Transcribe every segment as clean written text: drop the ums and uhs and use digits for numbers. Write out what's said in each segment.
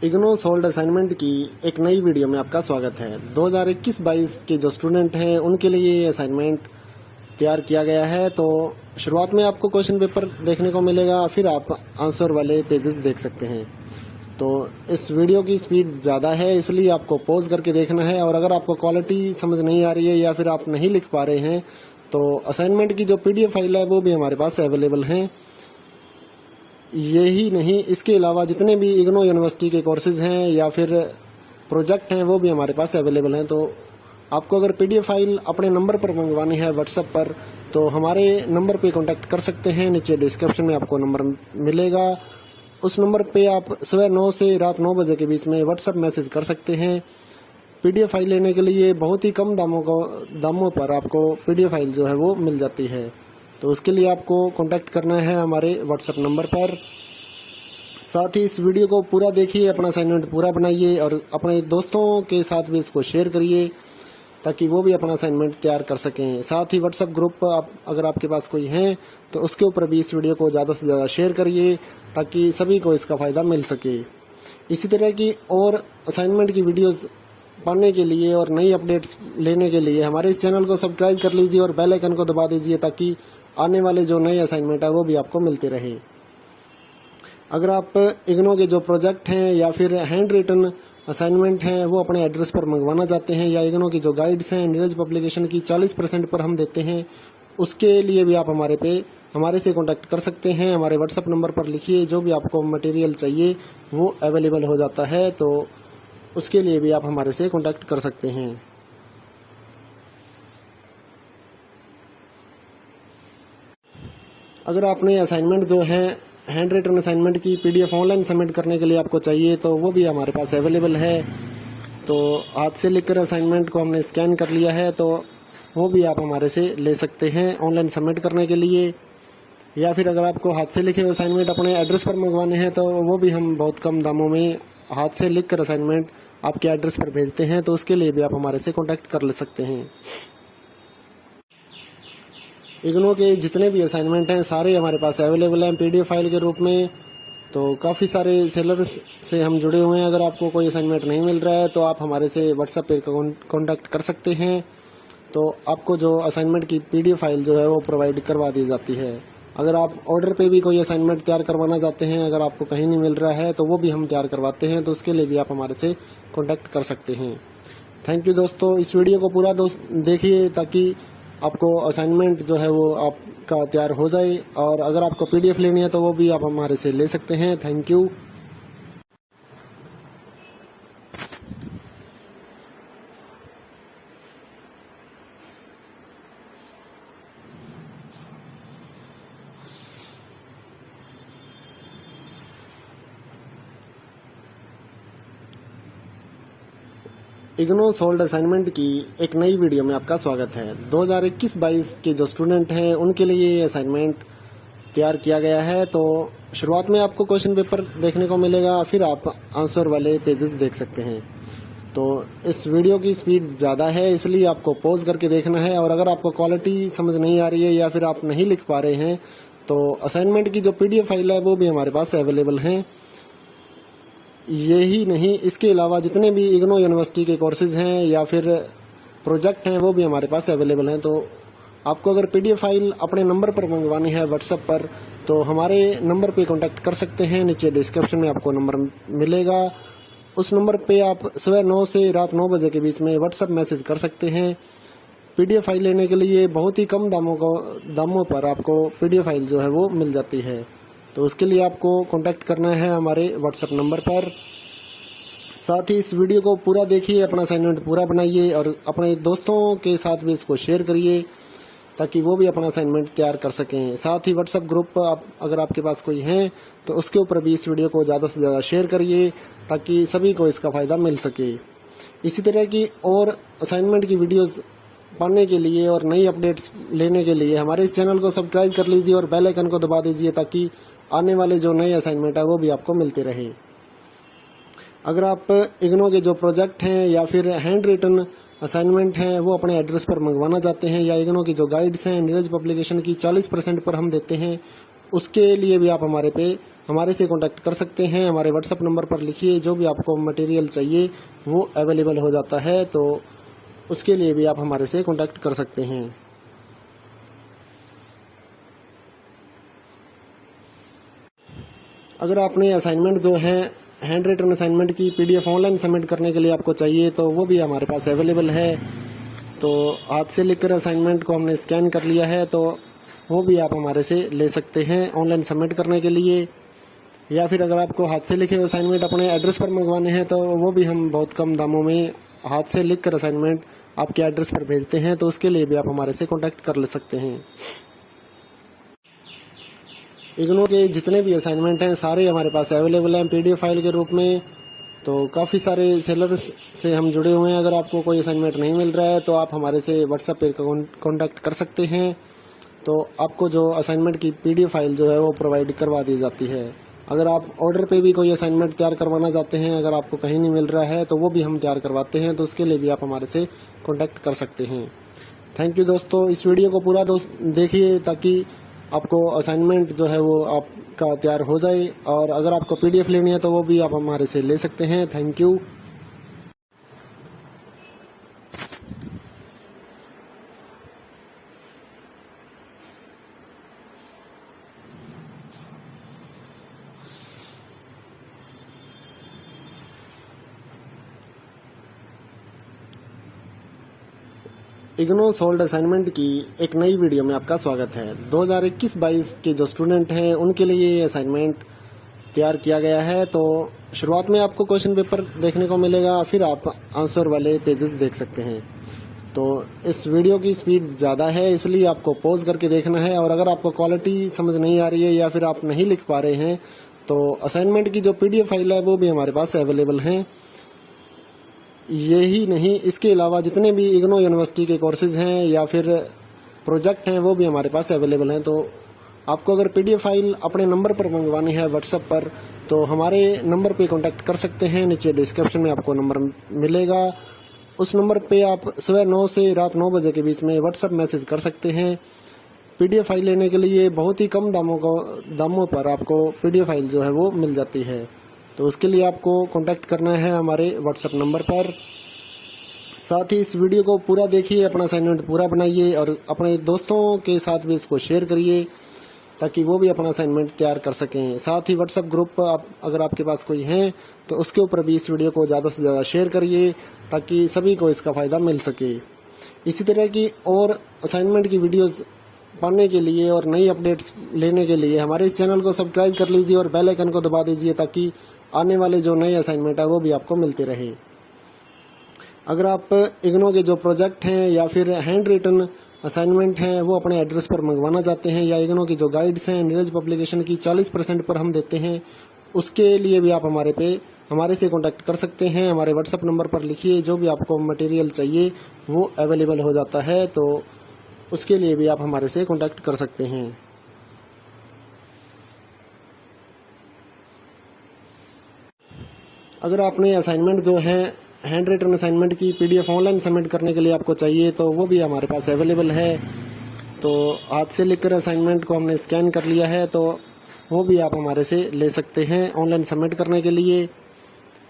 IGNOU solved assignment की एक नई वीडियो में आपका स्वागत है। 2021-22 के जो स्टूडेंट हैं उनके लिए ये असाइनमेंट तैयार किया गया है। तो शुरुआत में आपको क्वेश्चन पेपर देखने को मिलेगा, फिर आप आंसर वाले पेजेस देख सकते हैं। तो इस वीडियो की स्पीड ज़्यादा है, इसलिए आपको पॉज करके देखना है। और अगर आपको क्वालिटी समझ नहीं आ रही है या फिर आप नहीं लिख पा रहे हैं तो असाइनमेंट की जो PDF फाइल है वो भी हमारे पास अवेलेबल है। यही नहीं, इसके अलावा जितने भी इग्नो यूनिवर्सिटी के कोर्सेज हैं या फिर प्रोजेक्ट हैं वो भी हमारे पास अवेलेबल हैं। तो आपको अगर PDF फाइल अपने नंबर पर मंगवानी है व्हाट्सएप पर, तो हमारे नंबर पे कांटेक्ट कर सकते हैं। नीचे डिस्क्रिप्शन में आपको नंबर मिलेगा, उस नंबर पे आप सुबह 9 से रात 9 बजे के बीच में व्हाट्सएप मैसेज कर सकते हैं। PDF फाइल लेने के लिए बहुत ही कम दामों पर आपको PDF फाइल जो है वो मिल जाती है। तो उसके लिए आपको कांटेक्ट करना है हमारे व्हाट्सएप नंबर पर। साथ ही इस वीडियो को पूरा देखिए, अपना असाइनमेंट पूरा बनाइए और अपने दोस्तों के साथ भी इसको शेयर करिए ताकि वो भी अपना असाइनमेंट तैयार कर सकें। साथ ही व्हाट्सएप ग्रुप अगर आपके पास कोई है तो उसके ऊपर भी इस वीडियो को ज़्यादा से ज़्यादा शेयर करिए ताकि सभी को इसका फ़ायदा मिल सके। इसी तरह की और असाइनमेंट की वीडियोस पाने के लिए और नई अपडेट्स लेने के लिए हमारे इस चैनल को सब्सक्राइब कर लीजिए और बेल आइकन को दबा दीजिए ताकि आने वाले जो नए असाइनमेंट है वो भी आपको मिलते रहे। अगर आप इग्नो के जो प्रोजेक्ट हैं या फिर हैंड रिटन असाइनमेंट हैं वो अपने एड्रेस पर मंगवाना चाहते हैं, या इग्नो की जो गाइड्स हैं नीरज पब्लिकेशन की 40% पर हम देते हैं, उसके लिए भी आप हमारे से कांटेक्ट कर सकते हैं। हमारे व्हाट्सएप नंबर पर लिखिए, जो भी आपको मटेरियल चाहिए वो अवेलेबल हो जाता है। तो उसके लिए भी आप हमारे से कांटेक्ट कर सकते हैं। अगर आपने असाइनमेंट जो है हैंड रिटन असाइनमेंट की PDF ऑनलाइन सबमिट करने के लिए आपको चाहिए तो वो भी हमारे पास अवेलेबल है। तो हाथ से लिखकर असाइनमेंट को हमने स्कैन कर लिया है, तो वो भी आप हमारे से ले सकते हैं ऑनलाइन सबमिट करने के लिए। या फिर अगर आपको हाथ से लिखे असाइनमेंट अपने एड्रेस पर मंगवाने हैं तो वो भी हम बहुत कम दामों में हाथ से लिखकर असाइनमेंट आपके एड्रेस पर भेजते हैं। तो उसके लिए भी आप हमारे से कॉन्टैक्ट कर ले सकते हैं। इग्नो के जितने भी असाइनमेंट हैं सारे हमारे पास अवेलेबल हैं PDF फाइल के रूप में। तो काफ़ी सारे सेलर्स से हम जुड़े हुए हैं। अगर आपको कोई असाइनमेंट नहीं मिल रहा है तो आप हमारे से व्हाट्सएप पे कांटेक्ट कर सकते हैं। तो आपको जो असाइनमेंट की PDF फाइल जो है वो प्रोवाइड करवा दी जाती है। अगर आप ऑर्डर पे भी कोई असाइनमेंट तैयार करवाना चाहते हैं, अगर आपको कहीं नहीं मिल रहा है तो वो भी हम तैयार करवाते हैं, तो उसके लिए भी आप हमारे से कॉन्टैक्ट कर सकते हैं। थैंक यू दोस्तों, इस वीडियो को पूरा देखिए ताकि आपको असाइनमेंट जो है वो आपका तैयार हो जाए। और अगर आपको PDF लेनी है तो वो भी आप हमारे से ले सकते हैं। Thank you. IGNOU solved assignment की एक नई वीडियो में आपका स्वागत है। 2021-22 के जो स्टूडेंट हैं उनके लिए ये असाइनमेंट तैयार किया गया है। तो शुरुआत में आपको क्वेश्चन पेपर देखने को मिलेगा, फिर आप आंसर वाले पेजेस देख सकते हैं। तो इस वीडियो की स्पीड ज़्यादा है, इसलिए आपको पॉज करके देखना है। और अगर आपको क्वालिटी समझ नहीं आ रही है या फिर आप नहीं लिख पा रहे हैं तो असाइनमेंट की जो PDF फाइल है वो भी हमारे पास अवेलेबल है। यही नहीं, इसके अलावा जितने भी इग्नो यूनिवर्सिटी के कोर्सेज हैं या फिर प्रोजेक्ट हैं वो भी हमारे पास अवेलेबल हैं। तो आपको अगर PDF फाइल अपने नंबर पर मंगवानी है व्हाट्सएप पर, तो हमारे नंबर पे कांटेक्ट कर सकते हैं। नीचे डिस्क्रिप्शन में आपको नंबर मिलेगा, उस नंबर पे आप सुबह 9 से रात 9 बजे के बीच में व्हाट्सएप मैसेज कर सकते हैं। PDF फाइल लेने के लिए बहुत ही कम दामों पर आपको PDF फाइल जो है वो मिल जाती है। तो उसके लिए आपको कांटेक्ट करना है हमारे व्हाट्सएप नंबर पर। साथ ही इस वीडियो को पूरा देखिए, अपना असाइनमेंट पूरा बनाइए और अपने दोस्तों के साथ भी इसको शेयर करिए ताकि वो भी अपना असाइनमेंट तैयार कर सकें। साथ ही व्हाट्सएप ग्रुप अगर आपके पास कोई है तो उसके ऊपर भी इस वीडियो को ज़्यादा से ज़्यादा शेयर करिए ताकि सभी को इसका फ़ायदा मिल सके। इसी तरह की और असाइनमेंट की वीडियोस पाने के लिए और नई अपडेट्स लेने के लिए हमारे इस चैनल को सब्सक्राइब कर लीजिए और बेल आइकन को दबा दीजिए ताकि आने वाले जो नए असाइनमेंट है वो भी आपको मिलते रहे। अगर आप इग्नो के जो प्रोजेक्ट हैं या फिर हैंड रिटन असाइनमेंट हैं वो अपने एड्रेस पर मंगवाना चाहते हैं, या इग्नो की जो गाइड्स हैं नीरज पब्लिकेशन की 40% पर हम देते हैं, उसके लिए भी आप हमारे से कॉन्टैक्ट कर सकते हैं। हमारे व्हाट्सएप नंबर पर लिखिए, जो भी आपको मटेरियल चाहिए वो अवेलेबल हो जाता है, तो उसके लिए भी आप हमारे से कॉन्टैक्ट कर सकते हैं। अगर आपने असाइनमेंट जो है हैंड रिटन असाइनमेंट की पीडीएफ ऑनलाइन सबमिट करने के लिए आपको चाहिए, तो वो भी हमारे पास अवेलेबल है। तो हाथ से लिखकर असाइनमेंट को हमने स्कैन कर लिया है, तो वो भी आप हमारे से ले सकते हैं ऑनलाइन सबमिट करने के लिए। या फिर अगर आपको हाथ से लिखे असाइनमेंट अपने एड्रेस पर मंगवाने हैं, तो वो भी हम बहुत कम दामों में हाथ से लिखकर असाइनमेंट आपके एड्रेस पर भेजते हैं, तो उसके लिए भी आप हमारे से कॉन्टैक्ट कर ले सकते हैं। इग्नू के जितने भी असाइनमेंट हैं सारे हमारे पास अवेलेबल हैं पीडीएफ फाइल के रूप में। तो काफ़ी सारे सेलर्स से हम जुड़े हुए हैं। अगर आपको कोई असाइनमेंट नहीं मिल रहा है तो आप हमारे से व्हाट्सएप पे कॉन्टैक्ट कर सकते हैं। तो आपको जो असाइनमेंट की पीडीएफ फाइल जो है वो प्रोवाइड करवा दी जाती है। अगर आप ऑर्डर पे भी कोई असाइनमेंट तैयार करवाना चाहते हैं, अगर आपको कहीं नहीं मिल रहा है, तो वो भी हम तैयार करवाते हैं, तो उसके लिए भी आप हमारे से कॉन्टैक्ट कर सकते हैं। थैंक यू दोस्तों, इस वीडियो को पूरा देखिए ताकि आपको असाइनमेंट जो है वो आपका तैयार हो जाए, और अगर आपको पीडीएफ लेनी है तो वो भी आप हमारे से ले सकते हैं। Thank you. IGNOU solved assignment की एक नई वीडियो में आपका स्वागत है। 2021-22 के जो स्टूडेंट हैं उनके लिए ये असाइनमेंट तैयार किया गया है। तो शुरुआत में आपको क्वेश्चन पेपर देखने को मिलेगा, फिर आप आंसर वाले पेजेस देख सकते हैं। तो इस वीडियो की स्पीड ज़्यादा है, इसलिए आपको पॉज करके देखना है। और अगर आपको क्वालिटी समझ नहीं आ रही है या फिर आप नहीं लिख पा रहे हैं, तो असाइनमेंट की जो पीडीएफ फाइल है वो भी हमारे पास अवेलेबल है। यही नहीं, इसके अलावा जितने भी इग्नो यूनिवर्सिटी के कोर्सेज हैं या फिर प्रोजेक्ट हैं वो भी हमारे पास अवेलेबल हैं। तो आपको अगर पीडीएफ फाइल अपने नंबर पर मंगवानी है व्हाट्सएप पर, तो हमारे नंबर पे कांटेक्ट कर सकते हैं। नीचे डिस्क्रिप्शन में आपको नंबर मिलेगा, उस नंबर पे आप सुबह 9 से रात 9 बजे के बीच में व्हाट्सएप मैसेज कर सकते हैं। पीडीएफ फाइल लेने के लिए बहुत ही कम दामों पर आपको पीडीएफ फाइल जो है वो मिल जाती है। तो उसके लिए आपको कांटेक्ट करना है हमारे व्हाट्सएप नंबर पर। साथ ही इस वीडियो को पूरा देखिए, अपना असाइनमेंट पूरा बनाइए और अपने दोस्तों के साथ भी इसको शेयर करिए ताकि वो भी अपना असाइनमेंट तैयार कर सकें। साथ ही व्हाट्सएप ग्रुप अगर आपके पास कोई है तो उसके ऊपर भी इस वीडियो को ज़्यादा से ज़्यादा शेयर करिए ताकि सभी को इसका फ़ायदा मिल सके। इसी तरह की और असाइनमेंट की वीडियोस पाने के लिए और नई अपडेट्स लेने के लिए हमारे इस चैनल को सब्सक्राइब कर लीजिए और बेल आइकन को दबा दीजिए ताकि आने वाले जो नए असाइनमेंट है वो भी आपको मिलते रहे। अगर आप इग्नो के जो प्रोजेक्ट हैं या फिर हैंड रिटन असाइनमेंट हैं वो अपने एड्रेस पर मंगवाना चाहते हैं, या इग्नो की जो गाइड्स हैं नीरज पब्लिकेशन की 40% पर हम देते हैं, उसके लिए भी आप हमारे से कांटेक्ट कर सकते हैं। हमारे व्हाट्सएप नंबर पर लिखिए, जो भी आपको मटेरियल चाहिए वो अवेलेबल हो जाता है, तो उसके लिए भी आप हमारे से कांटेक्ट कर सकते हैं। अगर आपने असाइनमेंट जो है हैंड रिटन असाइनमेंट की पीडीएफ ऑनलाइन सबमिट करने के लिए आपको चाहिए, तो वो भी हमारे पास अवेलेबल है। तो हाथ से लिखकर असाइनमेंट को हमने स्कैन कर लिया है, तो वो भी आप हमारे से ले सकते हैं ऑनलाइन सबमिट करने के लिए।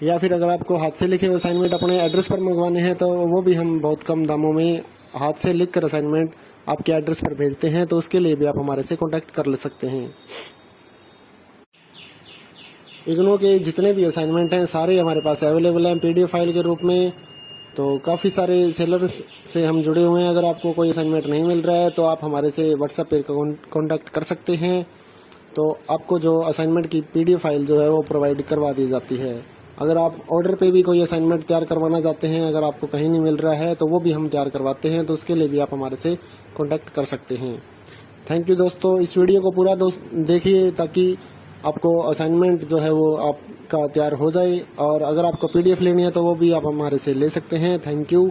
या फिर अगर आपको हाथ से लिखे असाइनमेंट अपने एड्रेस पर मंगवाने हैं, तो वो भी हम बहुत कम दामों में हाथ से लिखकर असाइनमेंट आपके एड्रेस पर भेजते हैं, तो उसके लिए भी आप हमारे से कॉन्टैक्ट कर ले सकते हैं। इग्नो के जितने भी असाइनमेंट हैं सारे हमारे पास अवेलेबल हैं पीडीएफ फाइल के रूप में। तो काफ़ी सारे सेलर्स से हम जुड़े हुए हैं। अगर आपको कोई असाइनमेंट नहीं मिल रहा है तो आप हमारे से व्हाट्सएप पे कॉन्टैक्ट कर सकते हैं। तो आपको जो असाइनमेंट की पीडीएफ फाइल जो है वो प्रोवाइड करवा दी जाती है। अगर आप ऑर्डर पे भी कोई असाइनमेंट तैयार करवाना चाहते हैं, अगर आपको कहीं नहीं मिल रहा है, तो वो भी हम तैयार करवाते हैं, तो उसके लिए भी आप हमारे से कॉन्टैक्ट कर सकते हैं। थैंक यू दोस्तों, इस वीडियो को पूरा देखिए ताकि आपको असाइनमेंट जो है वो आपका तैयार हो जाए, और अगर आपको पीडीएफ लेनी है तो वो भी आप हमारे से ले सकते हैं। Thank you.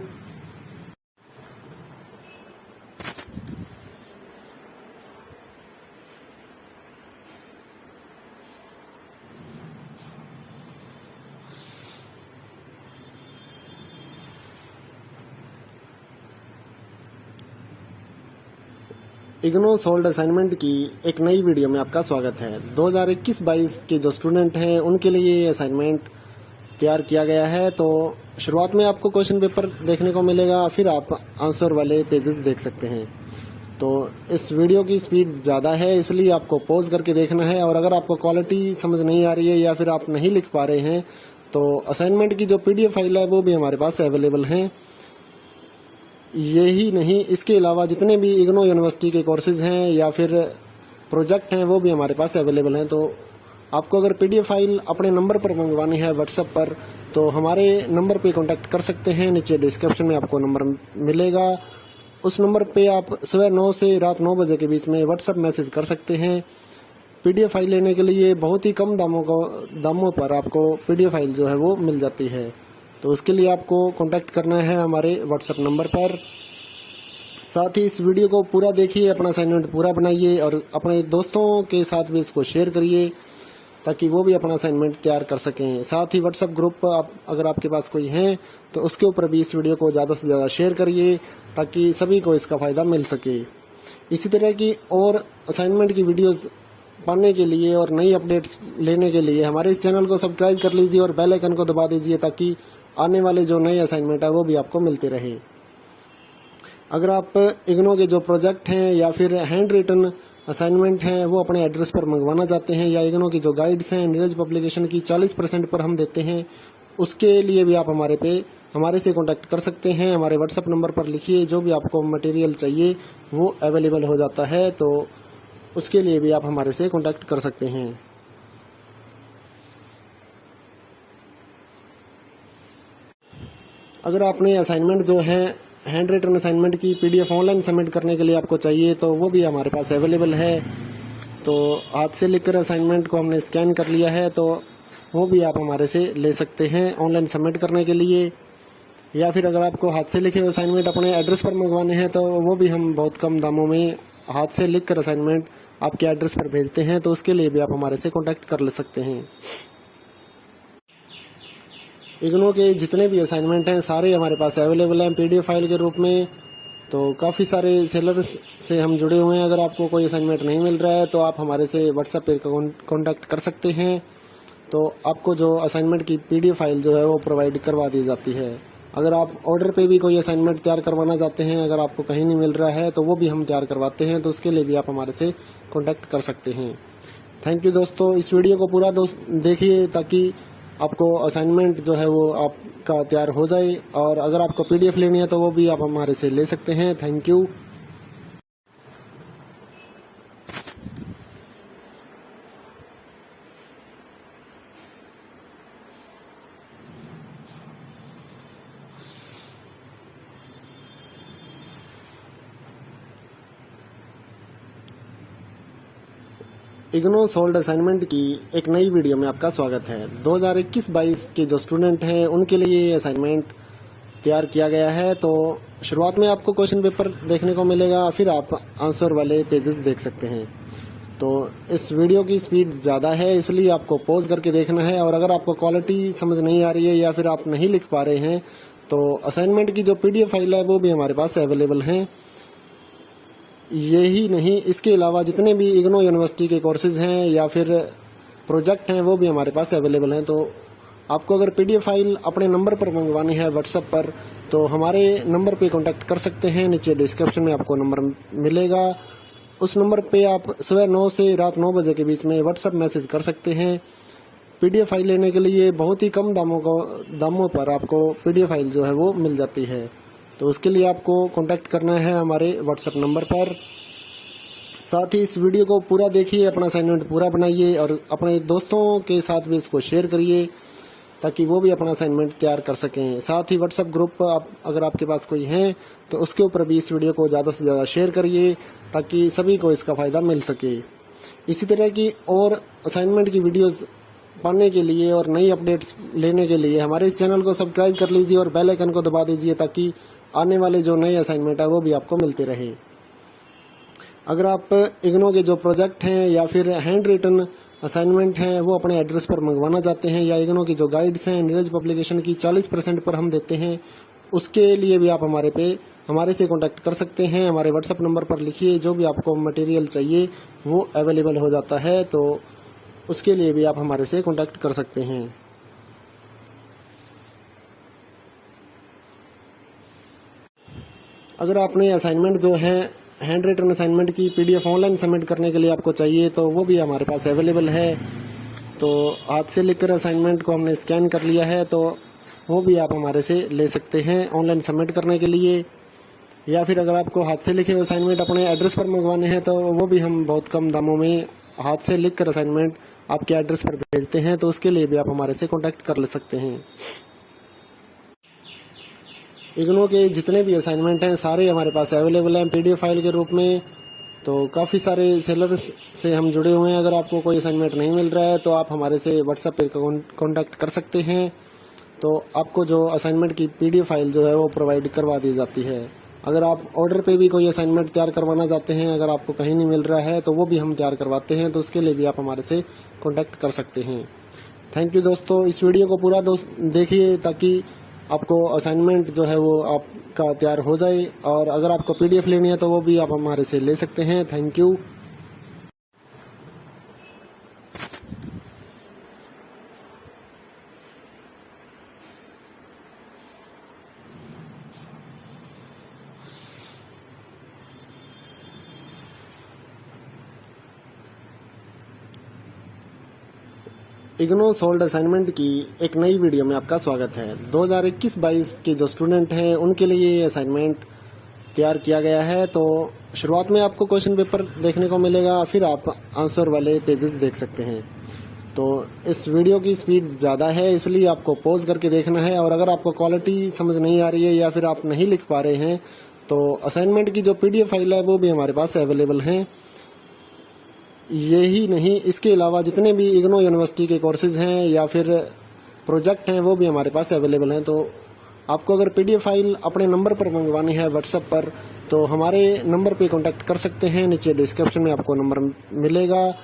IGNOU solved assignment की एक नई वीडियो में आपका स्वागत है। 2021-22 के जो स्टूडेंट हैं उनके लिए ये असाइनमेंट तैयार किया गया है। तो शुरुआत में आपको क्वेश्चन पेपर देखने को मिलेगा, फिर आप आंसर वाले पेजेस देख सकते हैं। तो इस वीडियो की स्पीड ज़्यादा है, इसलिए आपको पॉज करके देखना है। और अगर आपको क्वालिटी समझ नहीं आ रही है या फिर आप नहीं लिख पा रहे हैं तो असाइनमेंट की जो PDF फाइल है वो भी हमारे पास अवेलेबल है। यही नहीं, इसके अलावा जितने भी इग्नो यूनिवर्सिटी के कोर्सेज हैं या फिर प्रोजेक्ट हैं वो भी हमारे पास अवेलेबल हैं। तो आपको अगर PDF फाइल अपने नंबर पर मंगवानी है व्हाट्सएप पर, तो हमारे नंबर पे कांटेक्ट कर सकते हैं। नीचे डिस्क्रिप्शन में आपको नंबर मिलेगा, उस नंबर पे आप सुबह 9 से रात 9 बजे के बीच में व्हाट्सएप मैसेज कर सकते हैं। PDF फाइल लेने के लिए बहुत ही कम दामों पर आपको PDF फाइल जो है वो मिल जाती है। तो उसके लिए आपको कांटेक्ट करना है हमारे व्हाट्सएप नंबर पर। साथ ही इस वीडियो को पूरा देखिए, अपना असाइनमेंट पूरा बनाइए और अपने दोस्तों के साथ भी इसको शेयर करिए ताकि वो भी अपना असाइनमेंट तैयार कर सकें। साथ ही व्हाट्सएप ग्रुप अगर आपके पास कोई है तो उसके ऊपर भी इस वीडियो को ज़्यादा से ज़्यादा शेयर करिए ताकि सभी को इसका फ़ायदा मिल सके। इसी तरह की और असाइनमेंट की वीडियोस पाने के लिए और नई अपडेट्स लेने के लिए हमारे इस चैनल को सब्सक्राइब कर लीजिए और बेल आइकन को दबा दीजिए ताकि आने वाले जो नए असाइनमेंट है वो भी आपको मिलते रहे। अगर आप इग्नो के जो प्रोजेक्ट हैं या फिर हैंड रिटन असाइनमेंट हैं वो अपने एड्रेस पर मंगवाना चाहते हैं, या इग्नो की जो गाइड्स हैं नीरज पब्लिकेशन की 40% पर हम देते हैं, उसके लिए भी आप हमारे से कांटेक्ट कर सकते हैं। हमारे व्हाट्सएप नंबर पर लिखिए, जो भी आपको मटेरियल चाहिए वो अवेलेबल हो जाता है। तो उसके लिए भी आप हमारे से कांटेक्ट कर सकते हैं। अगर आपने असाइनमेंट जो है हैंड रिटन असाइनमेंट की PDF ऑनलाइन सबमिट करने के लिए आपको चाहिए तो वो भी हमारे पास अवेलेबल है। तो हाथ से लिखकर असाइनमेंट को हमने स्कैन कर लिया है, तो वो भी आप हमारे से ले सकते हैं ऑनलाइन सबमिट करने के लिए। या फिर अगर आपको हाथ से लिखे असाइनमेंट अपने एड्रेस पर मंगवाने हैं तो वो भी हम बहुत कम दामों में हाथ से लिखकर असाइनमेंट आपके एड्रेस पर भेजते हैं। तो उसके लिए भी आप हमारे से कॉन्टैक्ट कर ले सकते हैं। इग्नो के जितने भी असाइनमेंट हैं सारे हमारे पास अवेलेबल हैं PDF फाइल के रूप में। तो काफ़ी सारे सेलर्स से हम जुड़े हुए हैं। अगर आपको कोई असाइनमेंट नहीं मिल रहा है तो आप हमारे से व्हाट्सएप पे कांटेक्ट कर सकते हैं। तो आपको जो असाइनमेंट की PDF फाइल जो है वो प्रोवाइड करवा दी जाती है। अगर आप ऑर्डर पे भी कोई असाइनमेंट तैयार करवाना चाहते हैं, अगर आपको कहीं नहीं मिल रहा है तो वो भी हम तैयार करवाते हैं। तो उसके लिए भी आप हमारे से कॉन्टैक्ट कर सकते हैं। थैंक यू दोस्तों, इस वीडियो को पूरा देखिए ताकि आपको असाइनमेंट जो है वो आपका तैयार हो जाए। और अगर आपको PDF लेनी है तो वो भी आप हमारे से ले सकते हैं। Thank you. IGNOU solved assignment की एक नई वीडियो में आपका स्वागत है। 2021-22 के जो स्टूडेंट हैं उनके लिए ये असाइनमेंट तैयार किया गया है। तो शुरुआत में आपको क्वेश्चन पेपर देखने को मिलेगा, फिर आप आंसर वाले पेजेस देख सकते हैं। तो इस वीडियो की स्पीड ज़्यादा है, इसलिए आपको पॉज करके देखना है। और अगर आपको क्वालिटी समझ नहीं आ रही है या फिर आप नहीं लिख पा रहे हैं तो असाइनमेंट की जो PDF फाइल है वो भी हमारे पास अवेलेबल है। यही नहीं, इसके अलावा जितने भी इग्नो यूनिवर्सिटी के कोर्सेज हैं या फिर प्रोजेक्ट हैं वो भी हमारे पास अवेलेबल हैं। तो आपको अगर PDF फाइल अपने नंबर पर मंगवानी है व्हाट्सएप पर, तो हमारे नंबर पे कांटेक्ट कर सकते हैं। नीचे डिस्क्रिप्शन में आपको नंबर मिलेगा, उस नंबर पे आप सुबह 9 से रात 9 बजे के बीच में व्हाट्सएप मैसेज कर सकते हैं। PDF फाइल लेने के लिए बहुत ही कम दामों पर आपको PDF फाइल जो है वो मिल जाती है। तो उसके लिए आपको कांटेक्ट करना है हमारे व्हाट्सएप नंबर पर। साथ ही इस वीडियो को पूरा देखिए, अपना असाइनमेंट पूरा बनाइए और अपने दोस्तों के साथ भी इसको शेयर करिए ताकि वो भी अपना असाइनमेंट तैयार कर सकें। साथ ही व्हाट्सएप ग्रुप अगर आपके पास कोई है तो उसके ऊपर भी इस वीडियो को ज़्यादा से ज़्यादा शेयर करिए ताकि सभी को इसका फ़ायदा मिल सके। इसी तरह की और असाइनमेंट की वीडियोस पाने के लिए और नई अपडेट्स लेने के लिए हमारे इस चैनल को सब्सक्राइब कर लीजिए और बेल आइकन को दबा दीजिए ताकि आने वाले जो नए असाइनमेंट है वो भी आपको मिलते रहे। अगर आप इग्नो के जो प्रोजेक्ट हैं या फिर हैंड रिटन असाइनमेंट हैं वो अपने एड्रेस पर मंगवाना चाहते हैं, या इग्नो की जो गाइड्स हैं नीरज पब्लिकेशन की 40% पर हम देते हैं, उसके लिए भी आप हमारे से कांटेक्ट कर सकते हैं। हमारे व्हाट्सएप नंबर पर लिखिए, जो भी आपको मटेरियल चाहिए वो अवेलेबल हो जाता है, तो उसके लिए भी आप हमारे से कांटेक्ट कर सकते हैं। अगर आपने असाइनमेंट जो है हैंड रिटन असाइनमेंट की पीडीएफ ऑनलाइन सबमिट करने के लिए आपको चाहिए, तो वो भी हमारे पास अवेलेबल है। तो हाथ से लिखकर असाइनमेंट को हमने स्कैन कर लिया है, तो वो भी आप हमारे से ले सकते हैं ऑनलाइन सबमिट करने के लिए। या फिर अगर आपको हाथ से लिखे हुए असाइनमेंट अपने एड्रेस पर मंगवाने हैं, तो वो भी हम बहुत कम दामों में हाथ से लिखकर असाइनमेंट आपके एड्रेस पर भेजते हैं, तो उसके लिए भी आप हमारे से कांटेक्ट कर ले सकते हैं। इग्नो के जितने भी असाइनमेंट हैं सारे हमारे पास अवेलेबल हैं पीडीएफ फाइल के रूप में। तो काफ़ी सारे सेलर्स से हम जुड़े हुए हैं। अगर आपको कोई असाइनमेंट नहीं मिल रहा है तो आप हमारे से व्हाट्सएप पर कांटेक्ट कर सकते हैं, तो आपको जो असाइनमेंट की पीडीएफ फाइल जो है वो प्रोवाइड करवा दी जाती है। अगर आप ऑर्डर पे भी कोई असाइनमेंट तैयार करवाना चाहते हैं, अगर आपको कहीं नहीं मिल रहा है, तो वो भी हम तैयार करवाते हैं, तो उसके लिए भी आप हमारे से कांटेक्ट कर सकते हैं। थैंक यू दोस्तों, इस वीडियो को पूरा देखिए ताकि आपको असाइनमेंट जो है वो आपका तैयार हो जाए, और अगर आपको पीडीएफ लेनी है तो वो भी आप हमारे से ले सकते हैं। Thank you. IGNOU solved assignment की एक नई वीडियो में आपका स्वागत है। 2021-22 के जो स्टूडेंट हैं उनके लिए ये असाइनमेंट तैयार किया गया है। तो शुरुआत में आपको क्वेश्चन पेपर देखने को मिलेगा, फिर आप आंसर वाले पेजेस देख सकते हैं। तो इस वीडियो की स्पीड ज़्यादा है, इसलिए आपको पॉज करके देखना है। और अगर आपको क्वालिटी समझ नहीं आ रही है या फिर आप नहीं लिख पा रहे हैं, तो असाइनमेंट की जो पीडीएफ फाइल है वो भी हमारे पास अवेलेबल है। यही नहीं, इसके अलावा जितने भी इग्नो यूनिवर्सिटी के कोर्सेज हैं या फिर प्रोजेक्ट हैं वो भी हमारे पास अवेलेबल हैं। तो आपको अगर पीडीएफ फाइल अपने नंबर पर मंगवानी है व्हाट्सएप पर, तो हमारे नंबर पे कांटेक्ट कर सकते हैं। नीचे डिस्क्रिप्शन में आपको नंबर मिलेगा,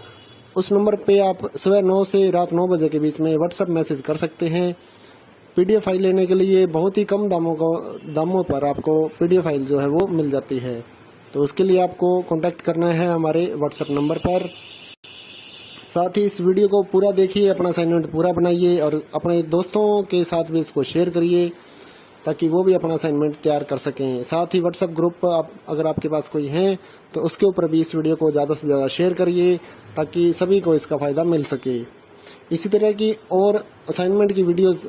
उस नंबर पे आप सुबह 9 से रात 9 बजे के बीच में व्हाट्सएप मैसेज कर सकते हैं। पीडीएफ फाइल लेने के लिए बहुत ही कम दामों पर आपको पीडीएफ फाइल जो है वो मिल जाती है। तो उसके लिए आपको कांटेक्ट करना है हमारे व्हाट्सएप नंबर पर। साथ ही इस वीडियो को पूरा देखिए, अपना असाइनमेंट पूरा बनाइए और अपने दोस्तों के साथ भी इसको शेयर करिए ताकि वो भी अपना असाइनमेंट तैयार कर सकें। साथ ही व्हाट्सएप ग्रुप अगर आपके पास कोई है तो उसके ऊपर भी इस वीडियो को ज़्यादा से ज़्यादा शेयर करिए ताकि सभी को इसका फ़ायदा मिल सके। इसी तरह की और असाइनमेंट की वीडियोस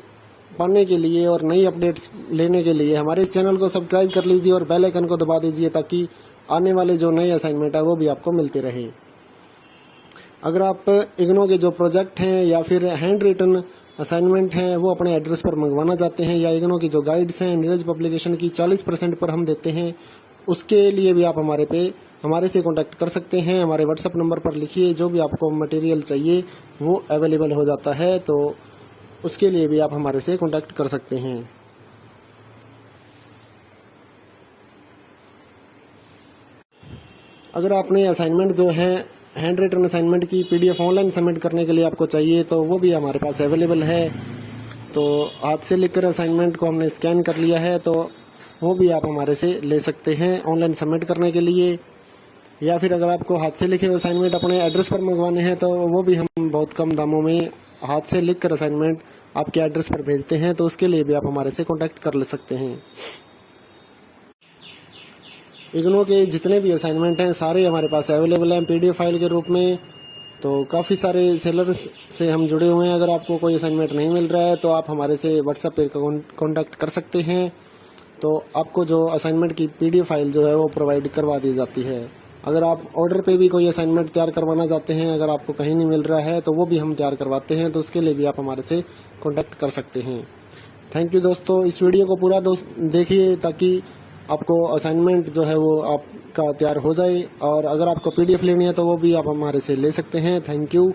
पाने के लिए और नई अपडेट्स लेने के लिए हमारे इस चैनल को सब्सक्राइब कर लीजिए और बेल आइकन को दबा दीजिए ताकि आने वाले जो नए असाइनमेंट है वो भी आपको मिलते रहे। अगर आप इग्नो के जो प्रोजेक्ट हैं या फिर हैंड रिटन असाइनमेंट हैं वो अपने एड्रेस पर मंगवाना चाहते हैं, या इग्नो की जो गाइड्स हैं नीरज पब्लिकेशन की 40% पर हम देते हैं, उसके लिए भी आप हमारे से कांटेक्ट कर सकते हैं। हमारे व्हाट्सएप नंबर पर लिखिए, जो भी आपको मटेरियल चाहिए वो अवेलेबल हो जाता है, तो उसके लिए भी आप हमारे से कांटेक्ट कर सकते हैं। अगर आपने असाइनमेंट जो है हैंड रिटन असाइनमेंट की पीडीएफ ऑनलाइन सबमिट करने के लिए आपको चाहिए, तो वो भी हमारे पास अवेलेबल है। तो हाथ से लिखकर असाइनमेंट को हमने स्कैन कर लिया है, तो वो भी आप हमारे से ले सकते हैं ऑनलाइन सबमिट करने के लिए। या फिर अगर आपको हाथ से लिखे हुए असाइनमेंट अपने एड्रेस पर मंगवाने हैं, तो वो भी हम बहुत कम दामों में हाथ से लिखकर असाइनमेंट आपके एड्रेस पर भेजते हैं, तो उसके लिए भी आप हमारे से कांटेक्ट कर ले सकते हैं। इग्नो के जितने भी असाइनमेंट हैं सारे हमारे पास अवेलेबल हैं पीडीएफ फाइल के रूप में। तो काफ़ी सारे सेलर्स से हम जुड़े हुए हैं। अगर आपको कोई असाइनमेंट नहीं मिल रहा है तो आप हमारे से व्हाट्सएप पर कांटेक्ट कर सकते हैं, तो आपको जो असाइनमेंट की पीडीएफ फाइल जो है वो प्रोवाइड करवा दी जाती है। अगर आप ऑर्डर पे भी कोई असाइनमेंट तैयार करवाना चाहते हैं, अगर आपको कहीं नहीं मिल रहा है, तो वो भी हम तैयार करवाते हैं, तो उसके लिए भी आप हमारे से कांटेक्ट कर सकते हैं। थैंक यू दोस्तों, इस वीडियो को पूरा देखिए ताकि आपको असाइनमेंट जो है वो आपका तैयार हो जाए, और अगर आपको पीडीएफ लेनी है तो वो भी आप हमारे से ले सकते हैं। Thank you.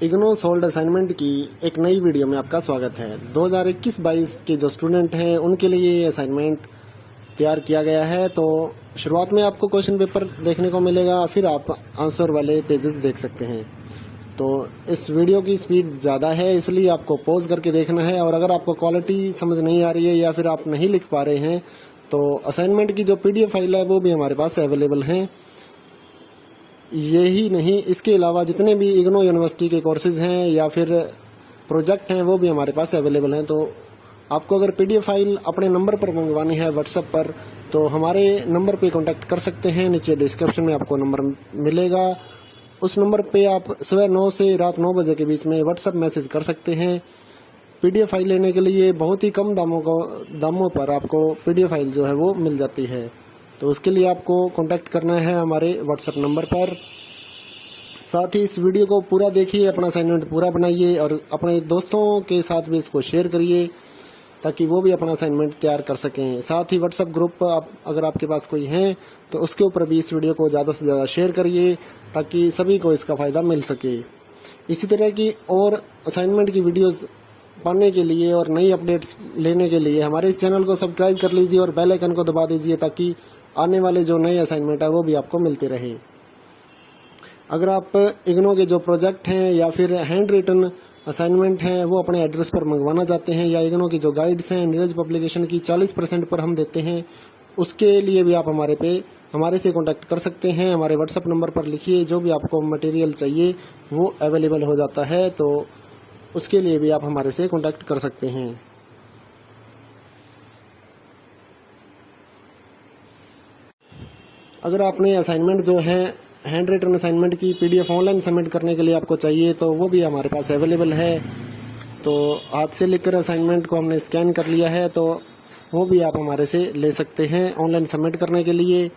IGNOU solved assignment की एक नई वीडियो में आपका स्वागत है। 2021-22 के जो स्टूडेंट हैं उनके लिए ये असाइनमेंट तैयार किया गया है। तो शुरुआत में आपको क्वेश्चन पेपर देखने को मिलेगा, फिर आप आंसर वाले पेजेस देख सकते हैं। तो इस वीडियो की स्पीड ज़्यादा है, इसलिए आपको पॉज करके देखना है। और अगर आपको क्वालिटी समझ नहीं आ रही है या फिर आप नहीं लिख पा रहे हैं तो असाइनमेंट की जो PDF फाइल है वो भी हमारे पास अवेलेबल है। यही नहीं, इसके अलावा जितने भी इग्नो यूनिवर्सिटी के कोर्सेज हैं या फिर प्रोजेक्ट हैं वो भी हमारे पास अवेलेबल हैं। तो आपको अगर PDF फाइल अपने नंबर पर मंगवानी है व्हाट्सएप पर, तो हमारे नंबर पे कांटेक्ट कर सकते हैं। नीचे डिस्क्रिप्शन में आपको नंबर मिलेगा, उस नंबर पे आप सुबह 9 से रात 9 बजे के बीच में व्हाट्सएप मैसेज कर सकते हैं। PDF फाइल लेने के लिए बहुत ही कम दामों पर आपको PDF फाइल जो है वो मिल जाती है। तो उसके लिए आपको कांटेक्ट करना है हमारे व्हाट्सएप नंबर पर। साथ ही इस वीडियो को पूरा देखिए, अपना असाइनमेंट पूरा बनाइए और अपने दोस्तों के साथ भी इसको शेयर करिए ताकि वो भी अपना असाइनमेंट तैयार कर सकें। साथ ही व्हाट्सएप ग्रुप अगर आपके पास कोई है तो उसके ऊपर भी इस वीडियो को ज़्यादा से ज़्यादा शेयर करिए ताकि सभी को इसका फ़ायदा मिल सके। इसी तरह की और असाइनमेंट की वीडियोस पाने के लिए और नई अपडेट्स लेने के लिए हमारे इस चैनल को सब्सक्राइब कर लीजिए और बेल आइकन को दबा दीजिए ताकि आने वाले जो नए असाइनमेंट है वो भी आपको मिलते रहे। अगर आप इग्नो के जो प्रोजेक्ट हैं या फिर हैंड रिटन असाइनमेंट हैं वो अपने एड्रेस पर मंगवाना चाहते हैं, या इग्नो की जो गाइड्स हैं नीरज पब्लिकेशन की 40% पर हम देते हैं, उसके लिए भी आप हमारे से कांटेक्ट कर सकते हैं। हमारे व्हाट्सएप नंबर पर लिखिए, जो भी आपको मटेरियल चाहिए वो अवेलेबल हो जाता है। तो उसके लिए भी आप हमारे से कांटेक्ट कर सकते हैं। अगर आपने असाइनमेंट जो है हैंड रिटन असाइनमेंट की PDF ऑनलाइन सबमिट करने के लिए आपको चाहिए तो वो भी हमारे पास अवेलेबल है। तो हाथ से लिखकर असाइनमेंट को हमने स्कैन कर लिया है, तो वो भी आप हमारे से ले सकते हैं ऑनलाइन सबमिट करने के लिए।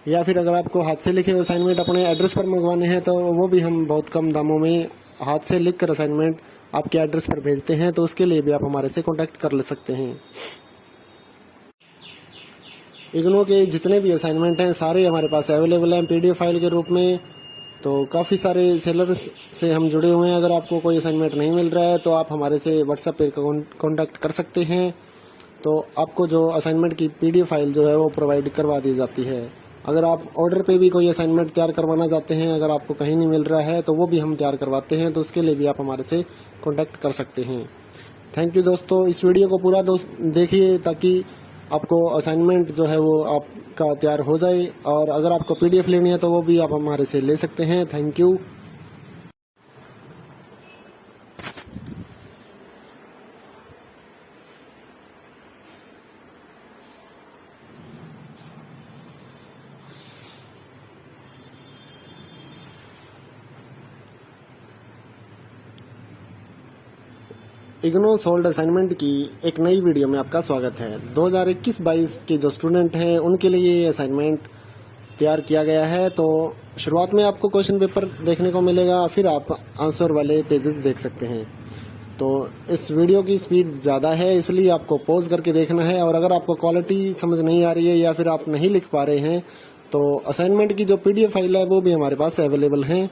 या फिर अगर आपको हाथ से लिखे हुए असाइनमेंट अपने एड्रेस पर मंगवाने हैं तो वो भी हम बहुत कम दामों में हाथ से लिखकर असाइनमेंट आपके एड्रेस पर भेजते हैं। तो उसके लिए भी आप हमारे से कॉन्टैक्ट कर ले सकते हैं। इग्नो के जितने भी असाइनमेंट हैं सारे हमारे पास अवेलेबल हैं PDF फाइल के रूप में। तो काफ़ी सारे सेलर्स से हम जुड़े हुए हैं। अगर आपको कोई असाइनमेंट नहीं मिल रहा है तो आप हमारे से व्हाट्सएप पर कॉन्टैक्ट कर सकते हैं। तो आपको जो असाइनमेंट की PDF फाइल जो है वो प्रोवाइड करवा दी जाती है। अगर आप ऑर्डर पे भी कोई असाइनमेंट तैयार करवाना चाहते हैं, अगर आपको कहीं नहीं मिल रहा है तो वो भी हम तैयार करवाते हैं। तो उसके लिए भी आप हमारे से कॉन्टैक्ट कर सकते हैं। थैंक यू दोस्तों, इस वीडियो को पूरा देखिए ताकि आपको असाइनमेंट जो है वो आपका तैयार हो जाए। और अगर आपको PDF लेनी है तो वो भी आप हमारे से ले सकते हैं। Thank you. IGNOU solved assignment की एक नई वीडियो में आपका स्वागत है। 2021-22 के जो स्टूडेंट हैं उनके लिए ये असाइनमेंट तैयार किया गया है। तो शुरुआत में आपको क्वेश्चन पेपर देखने को मिलेगा, फिर आप आंसर वाले पेजेस देख सकते हैं। तो इस वीडियो की स्पीड ज़्यादा है, इसलिए आपको पॉज करके देखना है। और अगर आपको क्वालिटी समझ नहीं आ रही है या फिर आप नहीं लिख पा रहे हैं तो असाइनमेंट की जो PDF फाइल है वो भी हमारे पास अवेलेबल है।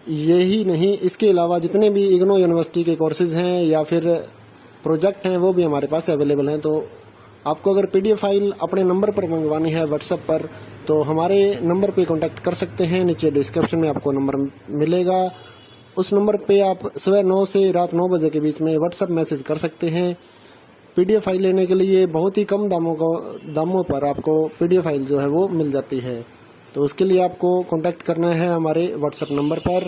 यही नहीं, इसके अलावा जितने भी इग्नो यूनिवर्सिटी के कोर्सेज हैं या फिर प्रोजेक्ट हैं वो भी हमारे पास अवेलेबल हैं। तो आपको अगर PDF फाइल अपने नंबर पर मंगवानी है व्हाट्सएप पर, तो हमारे नंबर पे कांटेक्ट कर सकते हैं। नीचे डिस्क्रिप्शन में आपको नंबर मिलेगा, उस नंबर पे आप सुबह 9 से रात 9 बजे के बीच में व्हाट्सएप मैसेज कर सकते हैं। PDF फाइल लेने के लिए बहुत ही कम दामों पर आपको PDF फाइल जो है वो मिल जाती है। तो उसके लिए आपको कांटेक्ट करना है हमारे व्हाट्सएप नंबर पर।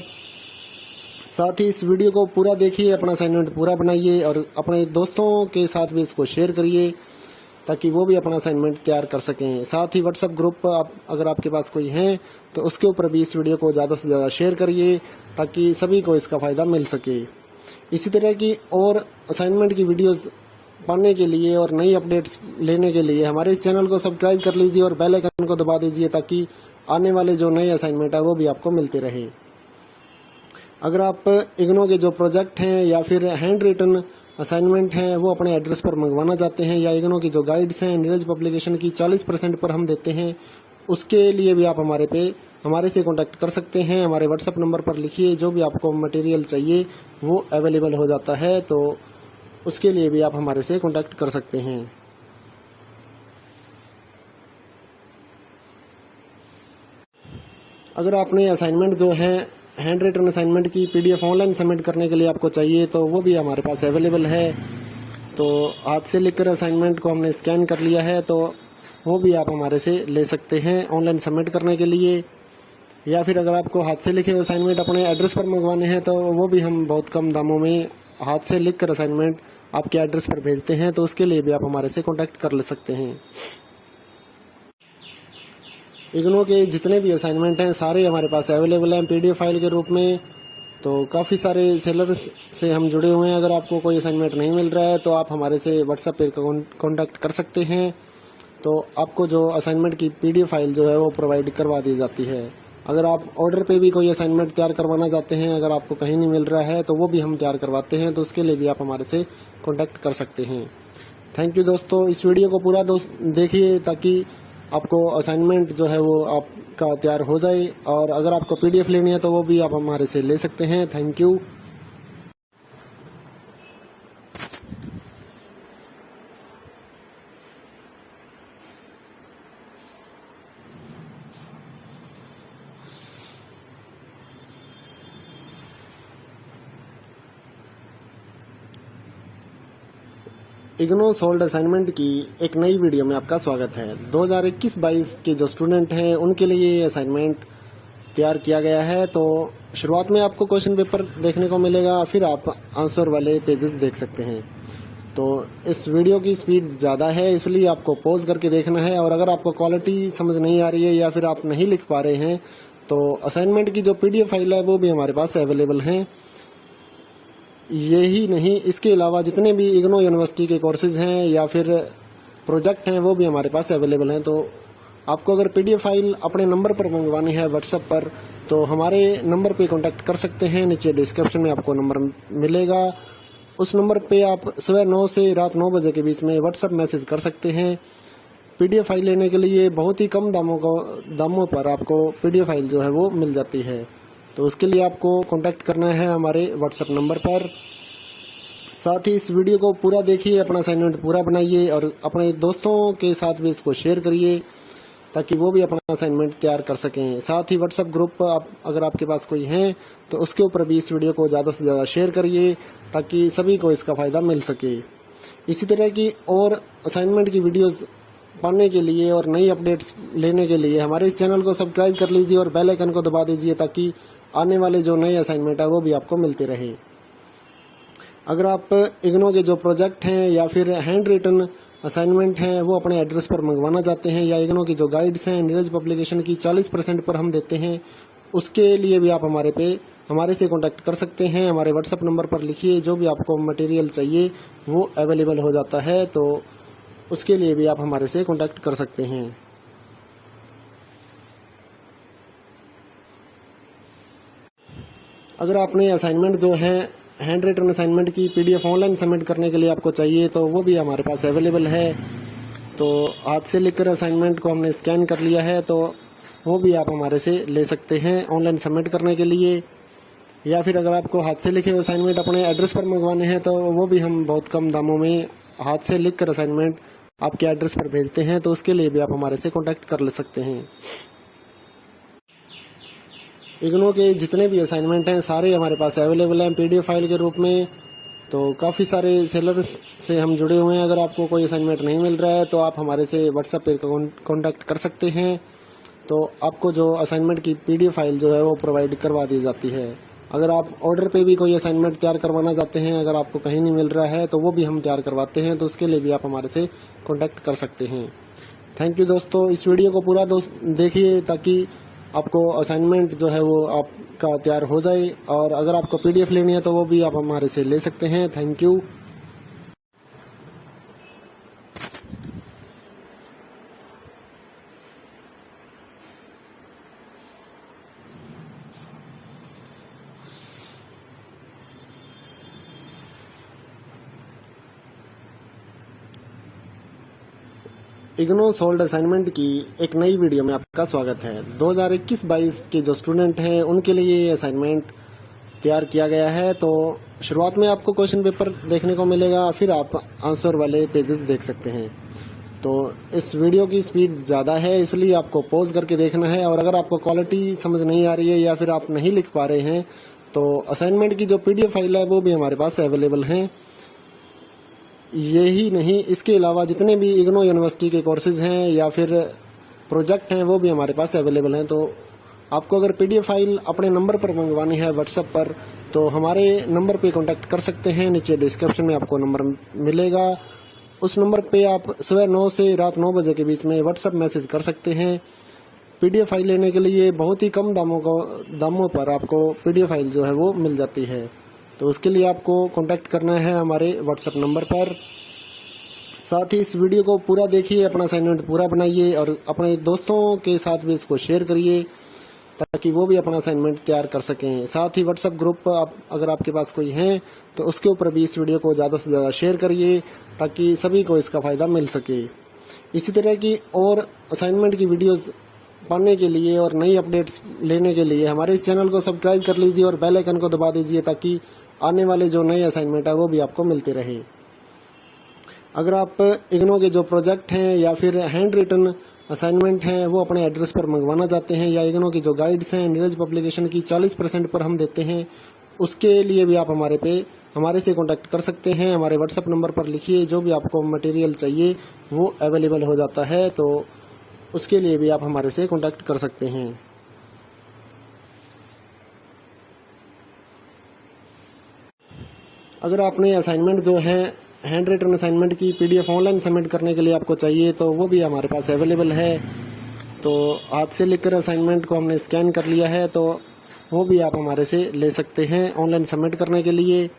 साथ ही इस वीडियो को पूरा देखिए, अपना असाइनमेंट पूरा बनाइए और अपने दोस्तों के साथ भी इसको शेयर करिए ताकि वो भी अपना असाइनमेंट तैयार कर सकें। साथ ही व्हाट्सएप ग्रुप अगर आपके पास कोई है तो उसके ऊपर भी इस वीडियो को ज़्यादा से ज़्यादा शेयर करिए ताकि सभी को इसका फ़ायदा मिल सके। इसी तरह की और असाइनमेंट की वीडियोस पाने के लिए और नई अपडेट्स लेने के लिए हमारे इस चैनल को सब्सक्राइब कर लीजिए और बेल आइकन को दबा दीजिए ताकि आने वाले जो नए असाइनमेंट है वो भी आपको मिलते रहे। अगर आप इग्नो के जो प्रोजेक्ट हैं या फिर हैंड रिटन असाइनमेंट हैं वो अपने एड्रेस पर मंगवाना चाहते हैं, या इग्नो की जो गाइड्स हैं नीरज पब्लिकेशन की 40% पर हम देते हैं, उसके लिए भी आप हमारे से कांटेक्ट कर सकते हैं। हमारे व्हाट्सएप नंबर पर लिखिए, जो भी आपको मटेरियल चाहिए वो अवेलेबल हो जाता है, तो उसके लिए भी आप हमारे से कांटेक्ट कर सकते हैं। अगर आपने असाइनमेंट जो है हैंड रिटन असाइनमेंट की पीडीएफ ऑनलाइन सबमिट करने के लिए आपको चाहिए, तो वो भी हमारे पास अवेलेबल है। तो हाथ से लिखकर असाइनमेंट को हमने स्कैन कर लिया है, तो वो भी आप हमारे से ले सकते हैं ऑनलाइन सबमिट करने के लिए। या फिर अगर आपको हाथ से लिखे असाइनमेंट अपने एड्रेस पर मंगवाने हैं, तो वो भी हम बहुत कम दामों में हाथ से लिखकर असाइनमेंट आपके एड्रेस पर भेजते हैं, तो उसके लिए भी आप हमारे से कांटेक्ट कर ले सकते हैं। इग्नू के जितने भी असाइनमेंट हैं सारे हमारे पास अवेलेबल हैं पीडीएफ फाइल के रूप में। तो काफ़ी सारे सेलर्स से हम जुड़े हुए हैं। अगर आपको कोई असाइनमेंट नहीं मिल रहा है तो आप हमारे से व्हाट्सएप पे कांटेक्ट कर सकते हैं, तो आपको जो असाइनमेंट की पीडीएफ फाइल जो है वो प्रोवाइड करवा दी जाती है। अगर आप ऑर्डर पे भी कोई असाइनमेंट तैयार करवाना चाहते हैं, अगर आपको कहीं नहीं मिल रहा है तो वो भी हम तैयार करवाते हैं, तो उसके लिए भी आप हमारे से कांटेक्ट कर सकते हैं। थैंक यू दोस्तों, इस वीडियो को पूरा देखिए ताकि आपको असाइनमेंट जो है वो आपका तैयार हो जाए, और अगर आपको पीडीएफ लेनी है तो वो भी आप हमारे से ले सकते हैं। Thank you. IGNOU solved assignment की एक नई वीडियो में आपका स्वागत है। 2021-22 के जो स्टूडेंट हैं उनके लिए ये असाइनमेंट तैयार किया गया है। तो शुरुआत में आपको क्वेश्चन पेपर देखने को मिलेगा, फिर आप आंसर वाले पेजेस देख सकते हैं। तो इस वीडियो की स्पीड ज़्यादा है, इसलिए आपको पॉज करके देखना है। और अगर आपको क्वालिटी समझ नहीं आ रही है या फिर आप नहीं लिख पा रहे हैं, तो असाइनमेंट की जो पीडीएफ फाइल है वो भी हमारे पास अवेलेबल है। यही नहीं, इसके अलावा जितने भी इग्नो यूनिवर्सिटी के कोर्सेज हैं या फिर प्रोजेक्ट हैं वो भी हमारे पास अवेलेबल हैं। तो आपको अगर पीडीएफ फाइल अपने नंबर पर मंगवानी है व्हाट्सएप पर, तो हमारे नंबर पे कांटेक्ट कर सकते हैं। नीचे डिस्क्रिप्शन में आपको नंबर मिलेगा, उस नंबर पे आप सुबह 9 से रात 9 बजे के बीच में व्हाट्सएप मैसेज कर सकते हैं। पीडीएफ फाइल लेने के लिए बहुत ही कम दामों पर आपको पीडीएफ फाइल जो है वो मिल जाती है। तो उसके लिए आपको कांटेक्ट करना है हमारे व्हाट्सएप नंबर पर। साथ ही इस वीडियो को पूरा देखिए, अपना असाइनमेंट पूरा बनाइए और अपने दोस्तों के साथ भी इसको शेयर करिए ताकि वो भी अपना असाइनमेंट तैयार कर सकें। साथ ही व्हाट्सएप ग्रुप अगर आपके पास कोई है तो उसके ऊपर भी इस वीडियो को ज़्यादा से ज़्यादा शेयर करिए ताकि सभी को इसका फ़ायदा मिल सके। इसी तरह की और असाइनमेंट की वीडियोस पाने के लिए और नई अपडेट्स लेने के लिए हमारे इस चैनल को सब्सक्राइब कर लीजिए और बेल आइकन को दबा दीजिए ताकि आने वाले जो नए असाइनमेंट है वो भी आपको मिलते रहे। अगर आप इग्नो के जो प्रोजेक्ट हैं या फिर हैंड रिटन असाइनमेंट हैं वो अपने एड्रेस पर मंगवाना चाहते हैं, या इग्नो की जो गाइड्स हैं नीरज पब्लिकेशन की 40% पर हम देते हैं, उसके लिए भी आप हमारे से कांटेक्ट कर सकते हैं। हमारे व्हाट्सएप नंबर पर लिखिए, जो भी आपको मटेरियल चाहिए वो अवेलेबल हो जाता है, तो उसके लिए भी आप हमारे से कांटेक्ट कर सकते हैं। अगर आपने असाइनमेंट जो है हैंड रिटन असाइनमेंट की पीडीएफ ऑनलाइन सबमिट करने के लिए आपको चाहिए, तो वो भी हमारे पास अवेलेबल है। तो हाथ से लिखकर असाइनमेंट को हमने स्कैन कर लिया है, तो वो भी आप हमारे से ले सकते हैं ऑनलाइन सबमिट करने के लिए। या फिर अगर आपको हाथ से लिखे असाइनमेंट अपने एड्रेस पर मंगवाने हैं, तो वो भी हम बहुत कम दामों में हाथ से लिखकर असाइनमेंट आपके एड्रेस पर भेजते हैं, तो उसके लिए भी आप हमारे से कांटेक्ट कर ले सकते हैं। इग्नो के जितने भी असाइनमेंट हैं सारे हमारे पास अवेलेबल हैं पीडीएफ फाइल के रूप में। तो काफ़ी सारे सेलर्स से हम जुड़े हुए हैं। अगर आपको कोई असाइनमेंट नहीं मिल रहा है तो आप हमारे से व्हाट्सएप पे कांटेक्ट कर सकते हैं, तो आपको जो असाइनमेंट की पीडीएफ फाइल जो है वो प्रोवाइड करवा दी जाती है। अगर आप ऑर्डर पे भी कोई असाइनमेंट तैयार करवाना चाहते हैं, अगर आपको कहीं नहीं मिल रहा है तो वो भी हम तैयार करवाते हैं, तो उसके लिए भी आप हमारे से कांटेक्ट कर सकते हैं। थैंक यू दोस्तों, इस वीडियो को पूरा देखिए ताकि आपको असाइनमेंट जो है वो आपका तैयार हो जाए, और अगर आपको पीडीएफ लेनी है तो वो भी आप हमारे से ले सकते हैं। Thank you. IGNOU solved assignment की एक नई वीडियो में आपका स्वागत है। 2021-22 के जो स्टूडेंट हैं उनके लिए ये असाइनमेंट तैयार किया गया है। तो शुरुआत में आपको क्वेश्चन पेपर देखने को मिलेगा, फिर आप आंसर वाले पेजेस देख सकते हैं। तो इस वीडियो की स्पीड ज़्यादा है, इसलिए आपको पॉज करके देखना है। और अगर आपको क्वालिटी समझ नहीं आ रही है या फिर आप नहीं लिख पा रहे हैं तो असाइनमेंट की जो PDF फाइल है वो भी हमारे पास अवेलेबल है। यही नहीं, इसके अलावा जितने भी इग्नो यूनिवर्सिटी के कोर्सेज हैं या फिर प्रोजेक्ट हैं वो भी हमारे पास अवेलेबल हैं। तो आपको अगर PDF फाइल अपने नंबर पर मंगवानी है व्हाट्सएप पर, तो हमारे नंबर पे कांटेक्ट कर सकते हैं। नीचे डिस्क्रिप्शन में आपको नंबर मिलेगा, उस नंबर पे आप सुबह 9 से रात 9 बजे के बीच में व्हाट्सएप मैसेज कर सकते हैं। PDF फाइल लेने के लिए बहुत ही कम दामों पर आपको PDF फाइल जो है वो मिल जाती है। तो उसके लिए आपको कांटेक्ट करना है हमारे व्हाट्सएप नंबर पर। साथ ही इस वीडियो को पूरा देखिए, अपना असाइनमेंट पूरा बनाइए और अपने दोस्तों के साथ भी इसको शेयर करिए ताकि वो भी अपना असाइनमेंट तैयार कर सकें। साथ ही व्हाट्सएप ग्रुप अगर आपके पास कोई है तो उसके ऊपर भी इस वीडियो को ज़्यादा से ज़्यादा शेयर करिए ताकि सभी को इसका फ़ायदा मिल सके। इसी तरह की और असाइनमेंट की वीडियोज़ पाने के लिए और नई अपडेट्स लेने के लिए हमारे इस चैनल को सब्सक्राइब कर लीजिए और बेल आइकन को दबा दीजिए ताकि आने वाले जो नए असाइनमेंट है वो भी आपको मिलते रहे। अगर आप इग्नो के जो प्रोजेक्ट हैं या फिर हैंड रिटन असाइनमेंट हैं वो अपने एड्रेस पर मंगवाना चाहते हैं, या इग्नो की जो गाइड्स हैं नीरज पब्लिकेशन की 40% पर हम देते हैं, उसके लिए भी आप हमारे से कांटेक्ट कर सकते हैं। हमारे व्हाट्सएप नंबर पर लिखिए, जो भी आपको मटेरियल चाहिए वो अवेलेबल हो जाता है। तो उसके लिए भी आप हमारे से कांटेक्ट कर सकते हैं। अगर आपने असाइनमेंट जो है हैंड रिटन असाइनमेंट की PDF ऑनलाइन सबमिट करने के लिए आपको चाहिए तो वो भी हमारे पास अवेलेबल है। तो हाथ से लिखकर असाइनमेंट को हमने स्कैन कर लिया है, तो वो भी आप हमारे से ले सकते हैं ऑनलाइन सबमिट करने के लिए।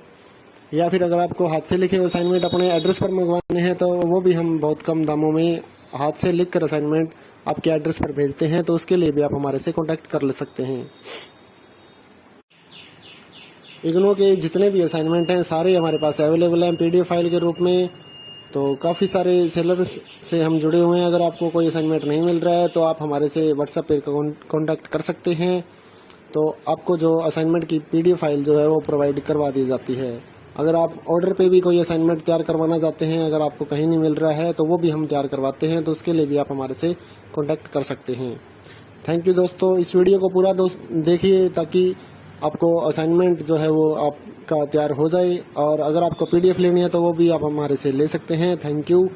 या फिर अगर आपको हाथ से लिखे असाइनमेंट अपने एड्रेस पर मंगवाने हैं तो वो भी हम बहुत कम दामों में हाथ से लिखकर असाइनमेंट आपके एड्रेस पर भेजते हैं। तो उसके लिए भी आप हमारे से कॉन्टैक्ट कर ले सकते हैं। इग्नो के जितने भी असाइनमेंट हैं सारे हमारे पास अवेलेबल हैं PDF फाइल के रूप में। तो काफ़ी सारे सेलर्स से हम जुड़े हुए हैं। अगर आपको कोई असाइनमेंट नहीं मिल रहा है तो आप हमारे से व्हाट्सएप पे कांटेक्ट कर सकते हैं। तो आपको जो असाइनमेंट की PDF फाइल जो है वो प्रोवाइड करवा दी जाती है। अगर आप ऑर्डर पे भी कोई असाइनमेंट तैयार करवाना चाहते हैं, अगर आपको कहीं नहीं मिल रहा है तो वो भी हम तैयार करवाते हैं। तो उसके लिए भी आप हमारे से कॉन्टैक्ट कर सकते हैं। थैंक यू दोस्तों, इस वीडियो को पूरा देखिए ताकि आपको असाइनमेंट जो है वो आपका तैयार हो जाए। और अगर आपको PDF लेनी है तो वो भी आप हमारे से ले सकते हैं। Thank you.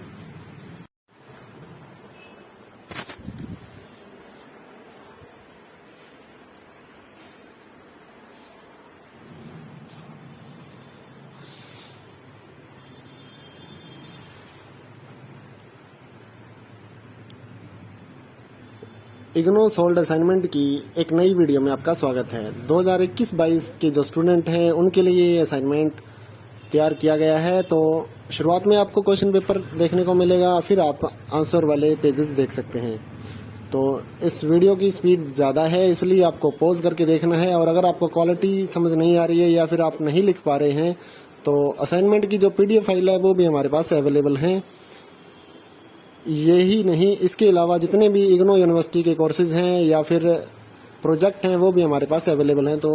IGNOU solved assignment की एक नई वीडियो में आपका स्वागत है। 2021-22 के जो स्टूडेंट हैं उनके लिए ये असाइनमेंट तैयार किया गया है। तो शुरुआत में आपको क्वेश्चन पेपर देखने को मिलेगा, फिर आप आंसर वाले पेजेस देख सकते हैं। तो इस वीडियो की स्पीड ज़्यादा है, इसलिए आपको पॉज करके देखना है। और अगर आपको क्वालिटी समझ नहीं आ रही है या फिर आप नहीं लिख पा रहे हैं तो असाइनमेंट की जो PDF फाइल है वो भी हमारे पास अवेलेबल है। यही नहीं, इसके अलावा जितने भी इग्नो यूनिवर्सिटी के कोर्सेज हैं या फिर प्रोजेक्ट हैं वो भी हमारे पास अवेलेबल हैं। तो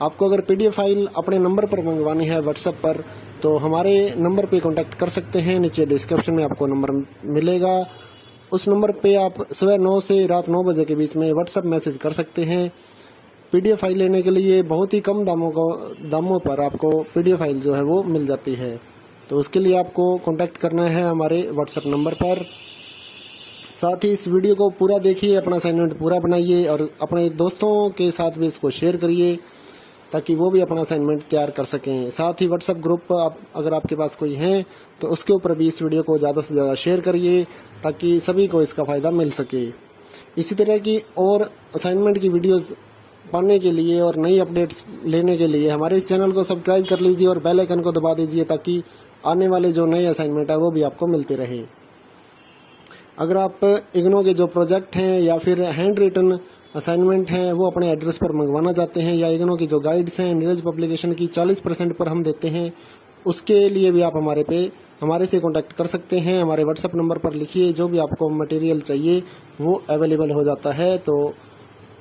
आपको अगर PDF फाइल अपने नंबर पर मंगवानी है व्हाट्सएप पर, तो हमारे नंबर पे कांटेक्ट कर सकते हैं। नीचे डिस्क्रिप्शन में आपको नंबर मिलेगा, उस नंबर पे आप सुबह 9 से रात 9 बजे के बीच में व्हाट्सएप मैसेज कर सकते हैं। PDF फाइल लेने के लिए बहुत ही कम दामों पर आपको PDF फाइल जो है वो मिल जाती है। तो उसके लिए आपको कांटेक्ट करना है हमारे व्हाट्सएप नंबर पर। साथ ही इस वीडियो को पूरा देखिए, अपना असाइनमेंट पूरा बनाइए और अपने दोस्तों के साथ भी इसको शेयर करिए ताकि वो भी अपना असाइनमेंट तैयार कर सकें। साथ ही व्हाट्सएप ग्रुप अगर आपके पास कोई है तो उसके ऊपर भी इस वीडियो को ज़्यादा से ज़्यादा शेयर करिए ताकि सभी को इसका फ़ायदा मिल सके। इसी तरह की और असाइनमेंट की वीडियोज़ पाने के लिए और नई अपडेट्स लेने के लिए हमारे इस चैनल को सब्सक्राइब कर लीजिए और बेल आइकन को दबा दीजिए ताकि आने वाले जो नए असाइनमेंट है वो भी आपको मिलते रहे। अगर आप इग्नो के जो प्रोजेक्ट हैं या फिर हैंड रिटन असाइनमेंट हैं वो अपने एड्रेस पर मंगवाना चाहते हैं, या इग्नो की जो गाइड्स हैं नीरज पब्लिकेशन की 40% पर हम देते हैं, उसके लिए भी आप हमारे से कांटेक्ट कर सकते हैं। हमारे व्हाट्सएप नंबर पर लिखिए, जो भी आपको मटेरियल चाहिए वो अवेलेबल हो जाता है, तो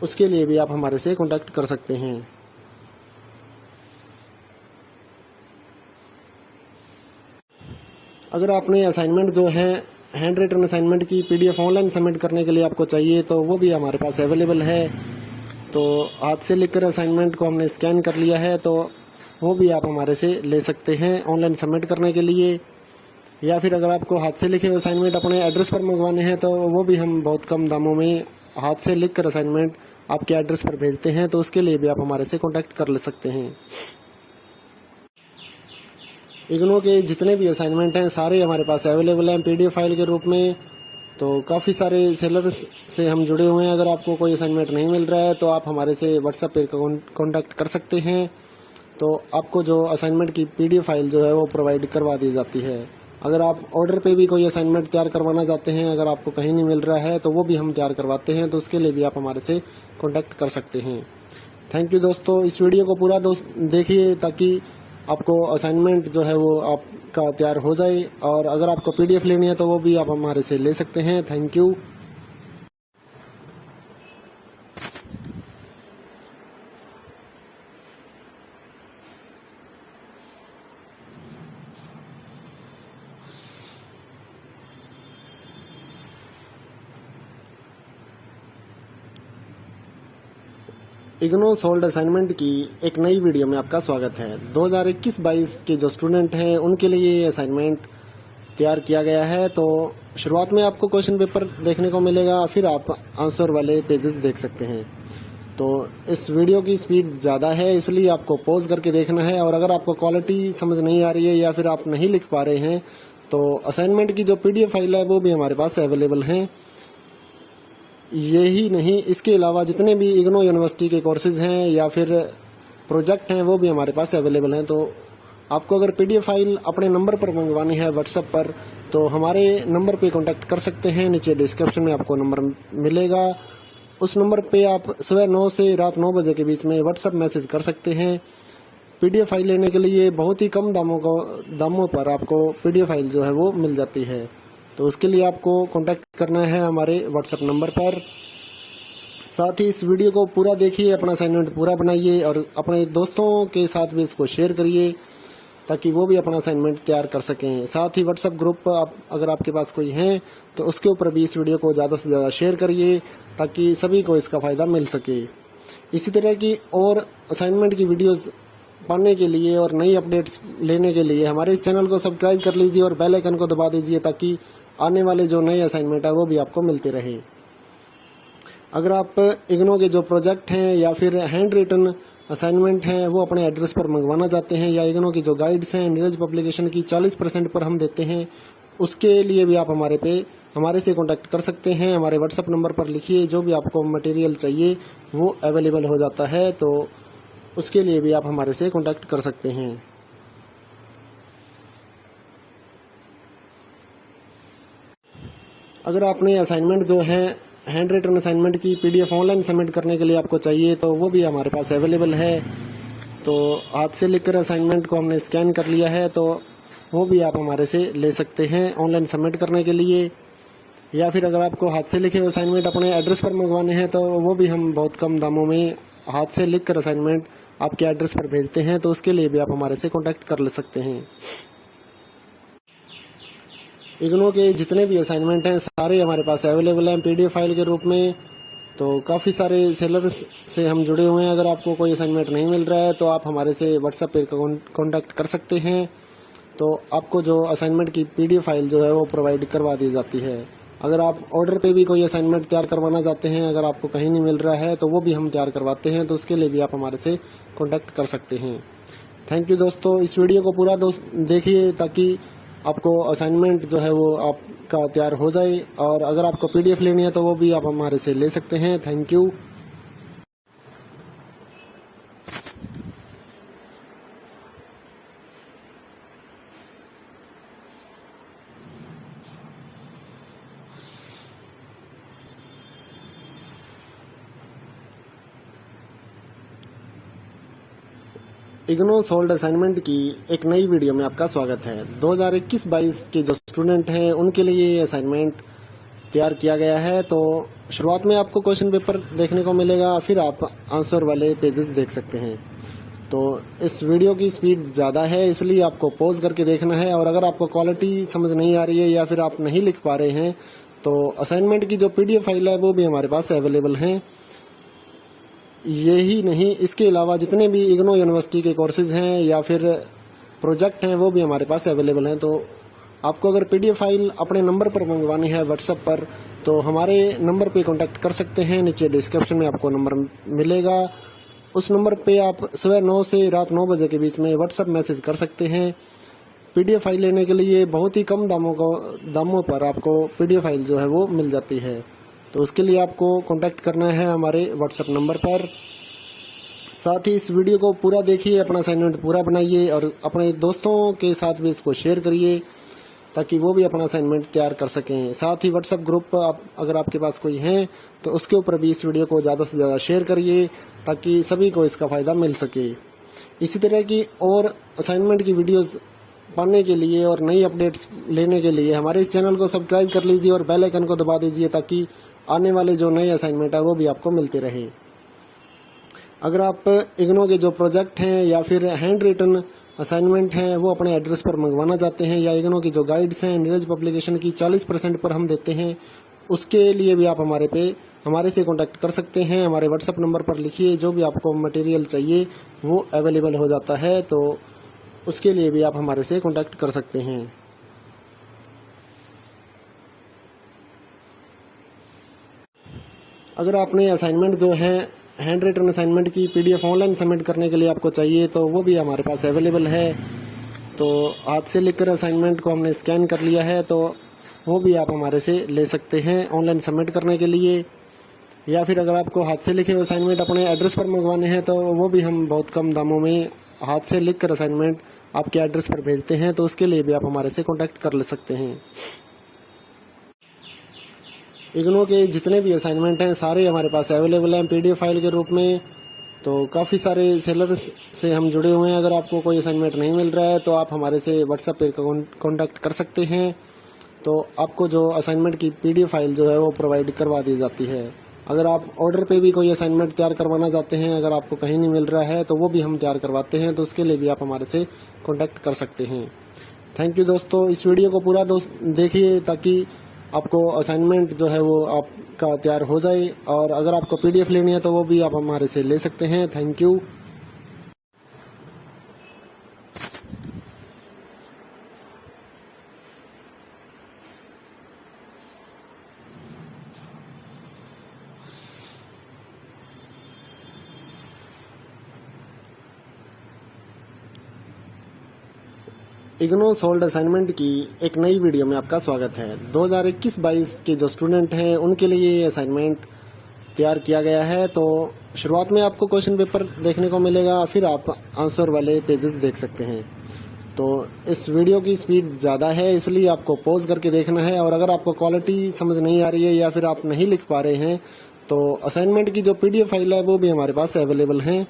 उसके लिए भी आप हमारे से कांटेक्ट कर सकते हैं। अगर आपने असाइनमेंट जो है हैंड रिटन असाइनमेंट की पीडीएफ ऑनलाइन सबमिट करने के लिए आपको चाहिए, तो वो भी हमारे पास अवेलेबल है। तो हाथ से लिखकर असाइनमेंट को हमने स्कैन कर लिया है, तो वो भी आप हमारे से ले सकते हैं ऑनलाइन सबमिट करने के लिए। या फिर अगर आपको हाथ से लिखे असाइनमेंट अपने एड्रेस पर मंगवाने हैं, तो वो भी हम बहुत कम दामों में हाथ से लिखकर असाइनमेंट आपके एड्रेस पर भेजते हैं, तो उसके लिए भी आप हमारे से कांटेक्ट कर ले सकते हैं। इग्नो के जितने भी असाइनमेंट हैं सारे हमारे पास अवेलेबल हैं पीडीएफ फाइल के रूप में। तो काफ़ी सारे सेलर्स से हम जुड़े हुए हैं। अगर आपको कोई असाइनमेंट नहीं मिल रहा है तो आप हमारे से व्हाट्सएप पर कांटेक्ट कर सकते हैं, तो आपको जो असाइनमेंट की पीडीएफ फाइल जो है वो प्रोवाइड करवा दी जाती है। अगर आप ऑर्डर पे भी कोई असाइनमेंट तैयार करवाना चाहते हैं, अगर आपको कहीं नहीं मिल रहा है, तो वो भी हम तैयार करवाते हैं, तो उसके लिए भी आप हमारे से कांटेक्ट कर सकते हैं। थैंक यू दोस्तों, इस वीडियो को पूरा देखिए ताकि आपको असाइनमेंट जो है वो आपका तैयार हो जाए, और अगर आपको पीडीएफ लेनी है तो वो भी आप हमारे से ले सकते हैं। Thank you. IGNOU solved assignment की एक नई वीडियो में आपका स्वागत है। 2021-22 के जो स्टूडेंट हैं उनके लिए ये असाइनमेंट तैयार किया गया है। तो शुरुआत में आपको क्वेश्चन पेपर देखने को मिलेगा, फिर आप आंसर वाले पेजेस देख सकते हैं। तो इस वीडियो की स्पीड ज़्यादा है, इसलिए आपको पॉज करके देखना है। और अगर आपको क्वालिटी समझ नहीं आ रही है या फिर आप नहीं लिख पा रहे हैं, तो असाइनमेंट की जो पीडीएफ फाइल है वो भी हमारे पास अवेलेबल है। यही नहीं, इसके अलावा जितने भी इग्नो यूनिवर्सिटी के कोर्सेज हैं या फिर प्रोजेक्ट हैं वो भी हमारे पास अवेलेबल हैं। तो आपको अगर पीडीएफ फाइल अपने नंबर पर मंगवानी है व्हाट्सएप पर, तो हमारे नंबर पे कांटेक्ट कर सकते हैं। नीचे डिस्क्रिप्शन में आपको नंबर मिलेगा, उस नंबर पे आप सुबह 9 से रात 9 बजे के बीच में व्हाट्सएप मैसेज कर सकते हैं। पीडीएफ फाइल लेने के लिए बहुत ही कम दामों पर आपको पीडीएफ फाइल जो है वो मिल जाती है। तो उसके लिए आपको कांटेक्ट करना है हमारे व्हाट्सएप नंबर पर। साथ ही इस वीडियो को पूरा देखिए, अपना असाइनमेंट पूरा बनाइए और अपने दोस्तों के साथ भी इसको शेयर करिए ताकि वो भी अपना असाइनमेंट तैयार कर सकें। साथ ही व्हाट्सएप ग्रुप अगर आपके पास कोई है तो उसके ऊपर भी इस वीडियो को ज़्यादा से ज़्यादा शेयर करिए ताकि सभी को इसका फ़ायदा मिल सके। इसी तरह की और असाइनमेंट की वीडियोस पाने के लिए और नई अपडेट्स लेने के लिए हमारे इस चैनल को सब्सक्राइब कर लीजिए और बेल आइकन को दबा दीजिए ताकि आने वाले जो नए असाइनमेंट है वो भी आपको मिलते रहे। अगर आप इग्नो के जो प्रोजेक्ट हैं या फिर हैंड रिटन असाइनमेंट हैं वो अपने एड्रेस पर मंगवाना चाहते हैं, या इग्नो की जो गाइड्स हैं नीरज पब्लिकेशन की 40% पर हम देते हैं, उसके लिए भी आप हमारे से कांटेक्ट कर सकते हैं। हमारे व्हाट्सएप नंबर पर लिखिए, जो भी आपको मटेरियल चाहिए वो अवेलेबल हो जाता है, तो उसके लिए भी आप हमारे से कांटेक्ट कर सकते हैं। अगर आपने असाइनमेंट जो है हैंड रिटन असाइनमेंट की पीडीएफ ऑनलाइन सबमिट करने के लिए आपको चाहिए, तो वो भी हमारे पास अवेलेबल है। तो हाथ से लिखकर असाइनमेंट को हमने स्कैन कर लिया है, तो वो भी आप हमारे से ले सकते हैं ऑनलाइन सबमिट करने के लिए। या फिर अगर आपको हाथ से लिखे असाइनमेंट अपने एड्रेस पर मंगवाने हैं, तो वो भी हम बहुत कम दामों में हाथ से लिखकर असाइनमेंट आपके एड्रेस पर भेजते हैं, तो उसके लिए भी आप हमारे से कांटेक्ट कर ले सकते हैं। इग्नो के जितने भी असाइनमेंट हैं सारे हमारे पास अवेलेबल हैं पीडीएफ फाइल के रूप में। तो काफ़ी सारे सेलर्स से हम जुड़े हुए हैं। अगर आपको कोई असाइनमेंट नहीं मिल रहा है तो आप हमारे से व्हाट्सएप पर कांटेक्ट कर सकते हैं, तो आपको जो असाइनमेंट की पीडीएफ फाइल जो है वो प्रोवाइड करवा दी जाती है। अगर आप ऑर्डर पे भी कोई असाइनमेंट तैयार करवाना चाहते हैं, अगर आपको कहीं नहीं मिल रहा है, तो वो भी हम तैयार करवाते हैं, तो उसके लिए भी आप हमारे से कांटेक्ट कर सकते हैं। थैंक यू दोस्तों, इस वीडियो को पूरा देखिए ताकि आपको असाइनमेंट जो है वो आपका तैयार हो जाए, और अगर आपको पीडीएफ लेनी है तो वो भी आप हमारे से ले सकते हैं। Thank you. IGNOU solved assignment की एक नई वीडियो में आपका स्वागत है। 2021-22 के जो स्टूडेंट हैं उनके लिए ये असाइनमेंट तैयार किया गया है। तो शुरुआत में आपको क्वेश्चन पेपर देखने को मिलेगा, फिर आप आंसर वाले पेजेस देख सकते हैं। तो इस वीडियो की स्पीड ज़्यादा है, इसलिए आपको पॉज करके देखना है। और अगर आपको क्वालिटी समझ नहीं आ रही है या फिर आप नहीं लिख पा रहे हैं तो असाइनमेंट की जो PDF फाइल है वो भी हमारे पास अवेलेबल है। यही नहीं, इसके अलावा जितने भी इग्नो यूनिवर्सिटी के कोर्सेज हैं या फिर प्रोजेक्ट हैं वो भी हमारे पास अवेलेबल हैं। तो आपको अगर PDF फाइल अपने नंबर पर मंगवानी है व्हाट्सएप पर, तो हमारे नंबर पे कांटेक्ट कर सकते हैं। नीचे डिस्क्रिप्शन में आपको नंबर मिलेगा, उस नंबर पे आप सुबह 9 से रात 9 बजे के बीच में व्हाट्सएप मैसेज कर सकते हैं। PDF फाइल लेने के लिए बहुत ही कम दामों पर आपको PDF फाइल जो है वो मिल जाती है। तो उसके लिए आपको कांटेक्ट करना है हमारे व्हाट्सएप नंबर पर। साथ ही इस वीडियो को पूरा देखिए, अपना असाइनमेंट पूरा बनाइए और अपने दोस्तों के साथ भी इसको शेयर करिए ताकि वो भी अपना असाइनमेंट तैयार कर सकें। साथ ही व्हाट्सएप ग्रुप अगर आपके पास कोई है तो उसके ऊपर भी इस वीडियो को ज़्यादा से ज़्यादा शेयर करिए ताकि सभी को इसका फ़ायदा मिल सके। इसी तरह की और असाइनमेंट की वीडियोस पाने के लिए और नई अपडेट्स लेने के लिए हमारे इस चैनल को सब्सक्राइब कर लीजिए और बेल आइकन को दबा दीजिए ताकि आने वाले जो नए असाइनमेंट है वो भी आपको मिलते रहे। अगर आप इग्नो के जो प्रोजेक्ट हैं या फिर हैंड रिटन असाइनमेंट हैं वो अपने एड्रेस पर मंगवाना चाहते हैं, या इग्नो की जो गाइड्स हैं नीरज पब्लिकेशन की 40% पर हम देते हैं, उसके लिए भी आप हमारे से कांटेक्ट कर सकते हैं। हमारे व्हाट्सएप नंबर पर लिखिए, जो भी आपको मटेरियल चाहिए वो अवेलेबल हो जाता है। तो उसके लिए भी आप हमारे से कांटेक्ट कर सकते हैं। अगर आपने असाइनमेंट जो है हैंड रिटन असाइनमेंट की PDF ऑनलाइन सबमिट करने के लिए आपको चाहिए तो वो भी हमारे पास अवेलेबल है। तो हाथ से लिखकर असाइनमेंट को हमने स्कैन कर लिया है, तो वो भी आप हमारे से ले सकते हैं ऑनलाइन सबमिट करने के लिए। या फिर अगर आपको हाथ से लिखे असाइनमेंट अपने एड्रेस पर मंगवाने हैं तो वो भी हम बहुत कम दामों में हाथ से लिखकर असाइनमेंट आपके एड्रेस पर भेजते हैं। तो उसके लिए भी आप हमारे से कॉन्टैक्ट कर ले सकते हैं। इग्नो के जितने भी असाइनमेंट हैं सारे हमारे पास अवेलेबल हैं PDF फाइल के रूप में। तो काफ़ी सारे सेलर्स से हम जुड़े हुए हैं। अगर आपको कोई असाइनमेंट नहीं मिल रहा है तो आप हमारे से व्हाट्सएप पे कांटेक्ट कर सकते हैं। तो आपको जो असाइनमेंट की PDF फाइल जो है वो प्रोवाइड करवा दी जाती है। अगर आप ऑर्डर पे भी कोई असाइनमेंट तैयार करवाना चाहते हैं, अगर आपको कहीं नहीं मिल रहा है तो वो भी हम तैयार करवाते हैं। तो उसके लिए भी आप हमारे से कॉन्टैक्ट कर सकते हैं। थैंक यू दोस्तों, इस वीडियो को पूरा देखिए ताकि आपको असाइनमेंट जो है वो आपका तैयार हो जाए। और अगर आपको PDF लेनी है तो वो भी आप हमारे से ले सकते हैं। Thank you. IGNOU solved assignment की एक नई वीडियो में आपका स्वागत है। 2021-22 के जो स्टूडेंट हैं उनके लिए ये असाइनमेंट तैयार किया गया है। तो शुरुआत में आपको क्वेश्चन पेपर देखने को मिलेगा, फिर आप आंसर वाले पेजेस देख सकते हैं। तो इस वीडियो की स्पीड ज़्यादा है, इसलिए आपको पॉज करके देखना है। और अगर आपको क्वालिटी समझ नहीं आ रही है या फिर आप नहीं लिख पा रहे हैं तो असाइनमेंट की जो PDF फाइल है वो भी हमारे पास अवेलेबल है।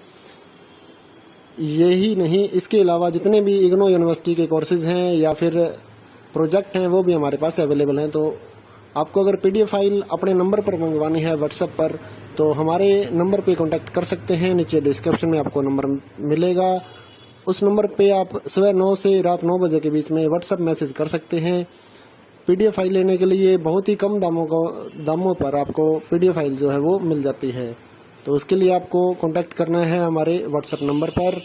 यही नहीं, इसके अलावा जितने भी इग्नो यूनिवर्सिटी के कोर्सेज हैं या फिर प्रोजेक्ट हैं वो भी हमारे पास अवेलेबल हैं। तो आपको अगर PDF फाइल अपने नंबर पर मंगवानी है व्हाट्सएप पर, तो हमारे नंबर पे कांटेक्ट कर सकते हैं। नीचे डिस्क्रिप्शन में आपको नंबर मिलेगा, उस नंबर पे आप सुबह 9 से रात 9 बजे के बीच में व्हाट्सएप मैसेज कर सकते हैं। PDF फाइल लेने के लिए बहुत ही कम दामों पर आपको PDF फाइल जो है वो मिल जाती है। तो उसके लिए आपको कांटेक्ट करना है हमारे व्हाट्सएप नंबर पर।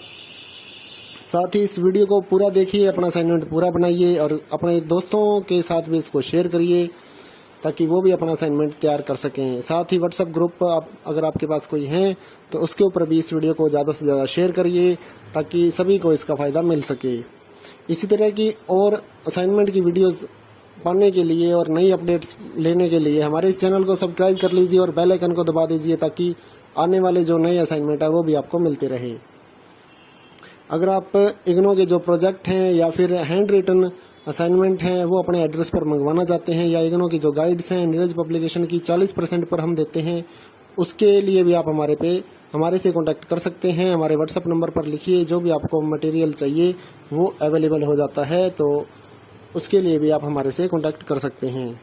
साथ ही इस वीडियो को पूरा देखिए, अपना असाइनमेंट पूरा बनाइए और अपने दोस्तों के साथ भी इसको शेयर करिए ताकि वो भी अपना असाइनमेंट तैयार कर सकें। साथ ही व्हाट्सएप ग्रुप अगर आपके पास कोई है तो उसके ऊपर भी इस वीडियो को ज़्यादा से ज़्यादा शेयर करिए ताकि सभी को इसका फ़ायदा मिल सके। इसी तरह की और असाइनमेंट की वीडियोस पाने के लिए और नई अपडेट्स लेने के लिए हमारे इस चैनल को सब्सक्राइब कर लीजिए और बेल आइकन को दबा दीजिए ताकि आने वाले जो नए असाइनमेंट है वो भी आपको मिलते रहे। अगर आप इग्नो के जो प्रोजेक्ट हैं या फिर हैंड रिटन असाइनमेंट हैं वो अपने एड्रेस पर मंगवाना चाहते हैं, या इग्नो की जो गाइड्स हैं नीरज पब्लिकेशन की 40% पर हम देते हैं, उसके लिए भी आप हमारे से कॉन्टैक्ट कर सकते हैं। हमारे व्हाट्सएप नंबर पर लिखिए, जो भी आपको मटेरियल चाहिए वो अवेलेबल हो जाता है, तो उसके लिए भी आप हमारे से कॉन्टैक्ट कर सकते हैं।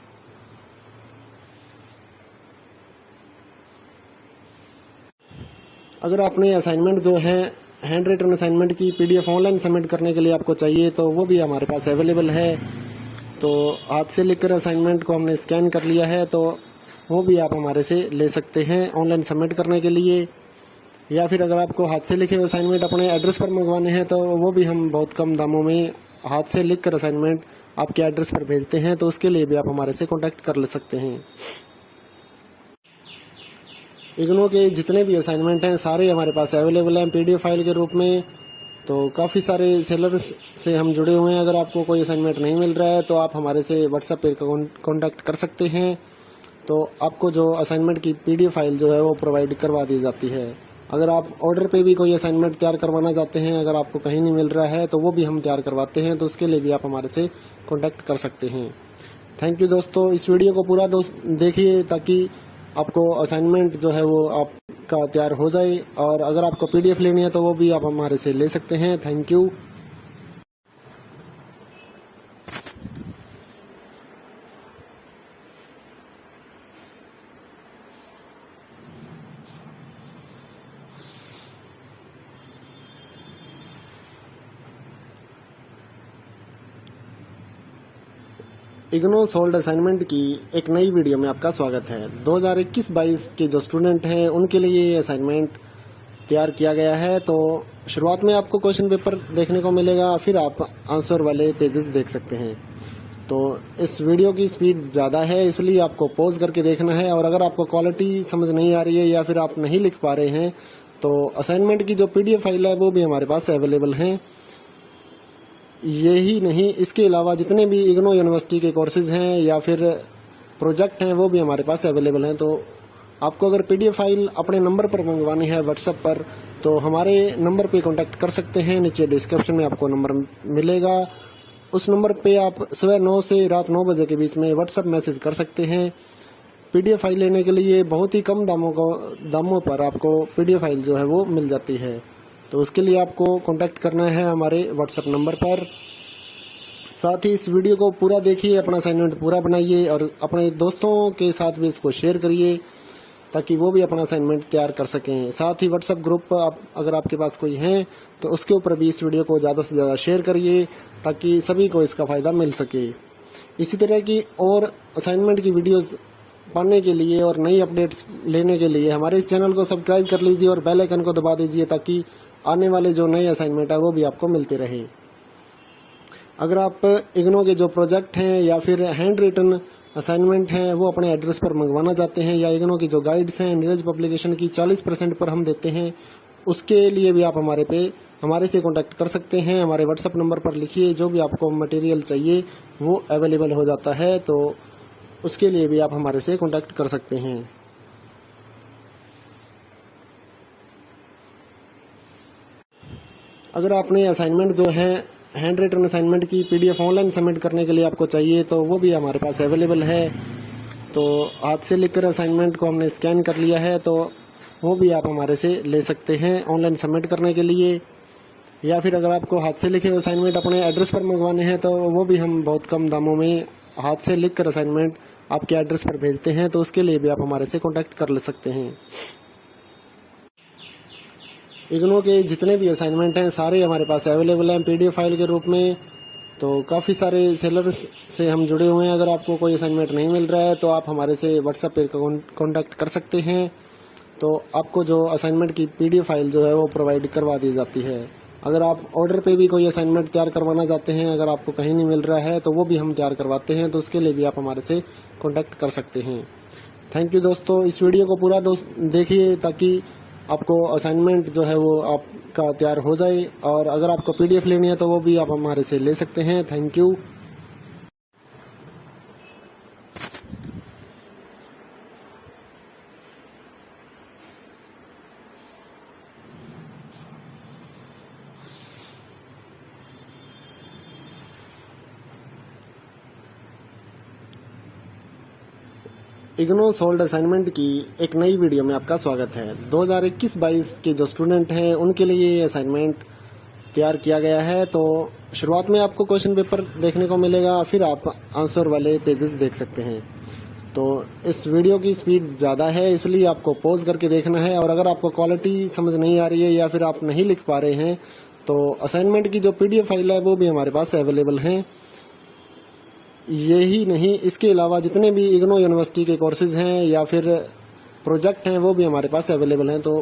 अगर आपने असाइनमेंट जो है हैंड रिटन असाइनमेंट की पीडीएफ ऑनलाइन सबमिट करने के लिए आपको चाहिए, तो वो भी हमारे पास अवेलेबल है। तो हाथ से लिखकर असाइनमेंट को हमने स्कैन कर लिया है, तो वो भी आप हमारे से ले सकते हैं ऑनलाइन सबमिट करने के लिए। या फिर अगर आपको हाथ से लिखे असाइनमेंट अपने एड्रेस पर मंगवाने हैं, तो वो भी हम बहुत कम दामों में हाथ से लिखकर असाइनमेंट आपके एड्रेस पर भेजते हैं, तो उसके लिए भी आप हमारे से कॉन्टैक्ट कर ले सकते हैं। इग्नू के जितने भी असाइनमेंट हैं सारे हमारे पास अवेलेबल हैं पीडीएफ फाइल के रूप में। तो काफ़ी सारे सेलर्स से हम जुड़े हुए हैं। अगर आपको कोई असाइनमेंट नहीं मिल रहा है तो आप हमारे से व्हाट्सएप पे कॉन्टैक्ट कर सकते हैं। तो आपको जो असाइनमेंट की पीडीएफ फाइल जो है वो प्रोवाइड करवा दी जाती है। अगर आप ऑर्डर पे भी कोई असाइनमेंट तैयार करवाना चाहते हैं, अगर आपको कहीं नहीं मिल रहा है, तो वो भी हम तैयार करवाते हैं, तो उसके लिए भी आप हमारे से कॉन्टैक्ट कर सकते हैं। थैंक यू दोस्तों, इस वीडियो को पूरा देखिए ताकि आपको असाइनमेंट जो है वो आपका तैयार हो जाए, और अगर आपको पीडीएफ लेनी है तो वो भी आप हमारे से ले सकते हैं। Thank you. IGNOU solved assignment की एक नई वीडियो में आपका स्वागत है। 2021-22 के जो स्टूडेंट हैं उनके लिए ये असाइनमेंट तैयार किया गया है। तो शुरुआत में आपको क्वेश्चन पेपर देखने को मिलेगा, फिर आप आंसर वाले पेजेस देख सकते हैं। तो इस वीडियो की स्पीड ज़्यादा है, इसलिए आपको पॉज करके देखना है। और अगर आपको क्वालिटी समझ नहीं आ रही है या फिर आप नहीं लिख पा रहे हैं, तो असाइनमेंट की जो पीडीएफ फाइल है वो भी हमारे पास अवेलेबल है। यही नहीं, इसके अलावा जितने भी इग्नो यूनिवर्सिटी के कोर्सेज हैं या फिर प्रोजेक्ट हैं वो भी हमारे पास अवेलेबल हैं। तो आपको अगर पीडीएफ फाइल अपने नंबर पर मंगवानी है व्हाट्सएप पर, तो हमारे नंबर पे कांटेक्ट कर सकते हैं। नीचे डिस्क्रिप्शन में आपको नंबर मिलेगा, उस नंबर पे आप सुबह 9 से रात 9 बजे के बीच में व्हाट्सएप मैसेज कर सकते हैं। पीडीएफ फाइल लेने के लिए बहुत ही कम दामों पर आपको पीडीएफ फाइल जो है वो मिल जाती है। तो उसके लिए आपको कांटेक्ट करना है हमारे व्हाट्सएप नंबर पर। साथ ही इस वीडियो को पूरा देखिए, अपना असाइनमेंट पूरा बनाइए और अपने दोस्तों के साथ भी इसको शेयर करिए ताकि वो भी अपना असाइनमेंट तैयार कर सकें। साथ ही व्हाट्सएप ग्रुप पर अगर आपके पास कोई है तो उसके ऊपर भी इस वीडियो को ज़्यादा से ज़्यादा शेयर करिए ताकि सभी को इसका फ़ायदा मिल सके। इसी तरह की और असाइनमेंट की वीडियोस पाने के लिए और नई अपडेट्स लेने के लिए हमारे इस चैनल को सब्सक्राइब कर लीजिए और बेल आइकन को दबा दीजिए ताकि आने वाले जो नए असाइनमेंट है वो भी आपको मिलते रहे। अगर आप इग्नो के जो प्रोजेक्ट हैं या फिर हैंड रिटन असाइनमेंट हैं वो अपने एड्रेस पर मंगवाना चाहते हैं, या इग्नो की जो गाइड्स हैं नीरज पब्लिकेशन की 40% पर हम देते हैं, उसके लिए भी आप हमारे से कॉन्टैक्ट कर सकते हैं। हमारे व्हाट्सएप नंबर पर लिखिए, जो भी आपको मटेरियल चाहिए वो अवेलेबल हो जाता है, तो उसके लिए भी आप हमारे से कॉन्टैक्ट कर सकते हैं। अगर आपने असाइनमेंट जो है हैंड रिटन असाइनमेंट की पीडीएफ ऑनलाइन सबमिट करने के लिए आपको चाहिए, तो वो भी हमारे पास अवेलेबल है। तो हाथ से लिखकर असाइनमेंट को हमने स्कैन कर लिया है, तो वो भी आप हमारे से ले सकते हैं ऑनलाइन सबमिट करने के लिए। या फिर अगर आपको हाथ से लिखे असाइनमेंट अपने एड्रेस पर मंगवाने हैं, तो वो भी हम बहुत कम दामों में हाथ से लिखकर असाइनमेंट आपके एड्रेस पर भेजते हैं, तो उसके लिए भी आप हमारे से कॉन्टैक्ट कर ले सकते हैं। इग्नो के जितने भी असाइनमेंट हैं सारे हमारे पास अवेलेबल हैं पीडीएफ फाइल के रूप में। तो काफ़ी सारे सेलर्स से हम जुड़े हुए हैं। अगर आपको कोई असाइनमेंट नहीं मिल रहा है तो आप हमारे से व्हाट्सएप पे कॉन्टैक्ट कर सकते हैं। तो आपको जो असाइनमेंट की पीडीएफ फाइल जो है वो प्रोवाइड करवा दी जाती है। अगर आप ऑर्डर पे भी कोई असाइनमेंट तैयार करवाना चाहते हैं, अगर आपको कहीं नहीं मिल रहा है, तो वो भी हम तैयार करवाते हैं, तो उसके लिए भी आप हमारे से कॉन्टैक्ट कर सकते हैं। थैंक यू दोस्तों, इस वीडियो को पूरा देखिए ताकि आपको असाइनमेंट जो है वो आपका तैयार हो जाए, और अगर आपको पीडीएफ लेनी है तो वो भी आप हमारे से ले सकते हैं। Thank you. IGNOU solved assignment की एक नई वीडियो में आपका स्वागत है। 2021-22 के जो स्टूडेंट हैं उनके लिए ये असाइनमेंट तैयार किया गया है। तो शुरुआत में आपको क्वेश्चन पेपर देखने को मिलेगा, फिर आप आंसर वाले पेजेस देख सकते हैं। तो इस वीडियो की स्पीड ज़्यादा है, इसलिए आपको पॉज करके देखना है। और अगर आपको क्वालिटी समझ नहीं आ रही है या फिर आप नहीं लिख पा रहे हैं तो असाइनमेंट की जो PDF फाइल है वो भी हमारे पास अवेलेबल है। यही नहीं, इसके अलावा जितने भी इग्नो यूनिवर्सिटी के कोर्सेज हैं या फिर प्रोजेक्ट हैं वो भी हमारे पास अवेलेबल हैं। तो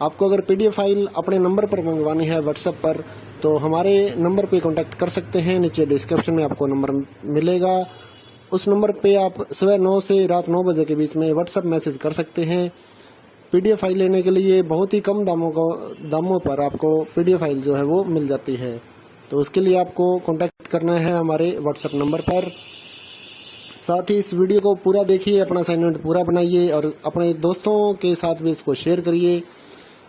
आपको अगर PDF फाइल अपने नंबर पर मंगवानी है व्हाट्सएप पर, तो हमारे नंबर पे कांटेक्ट कर सकते हैं। नीचे डिस्क्रिप्शन में आपको नंबर मिलेगा, उस नंबर पे आप सुबह 9 से रात 9 बजे के बीच में व्हाट्सएप मैसेज कर सकते हैं। PDF फाइल लेने के लिए बहुत ही कम दामों पर आपको PDF फाइल जो है वो मिल जाती है। तो उसके लिए आपको कांटेक्ट करना है हमारे व्हाट्सएप नंबर पर। साथ ही इस वीडियो को पूरा देखिए, अपना असाइनमेंट पूरा बनाइए और अपने दोस्तों के साथ भी इसको शेयर करिए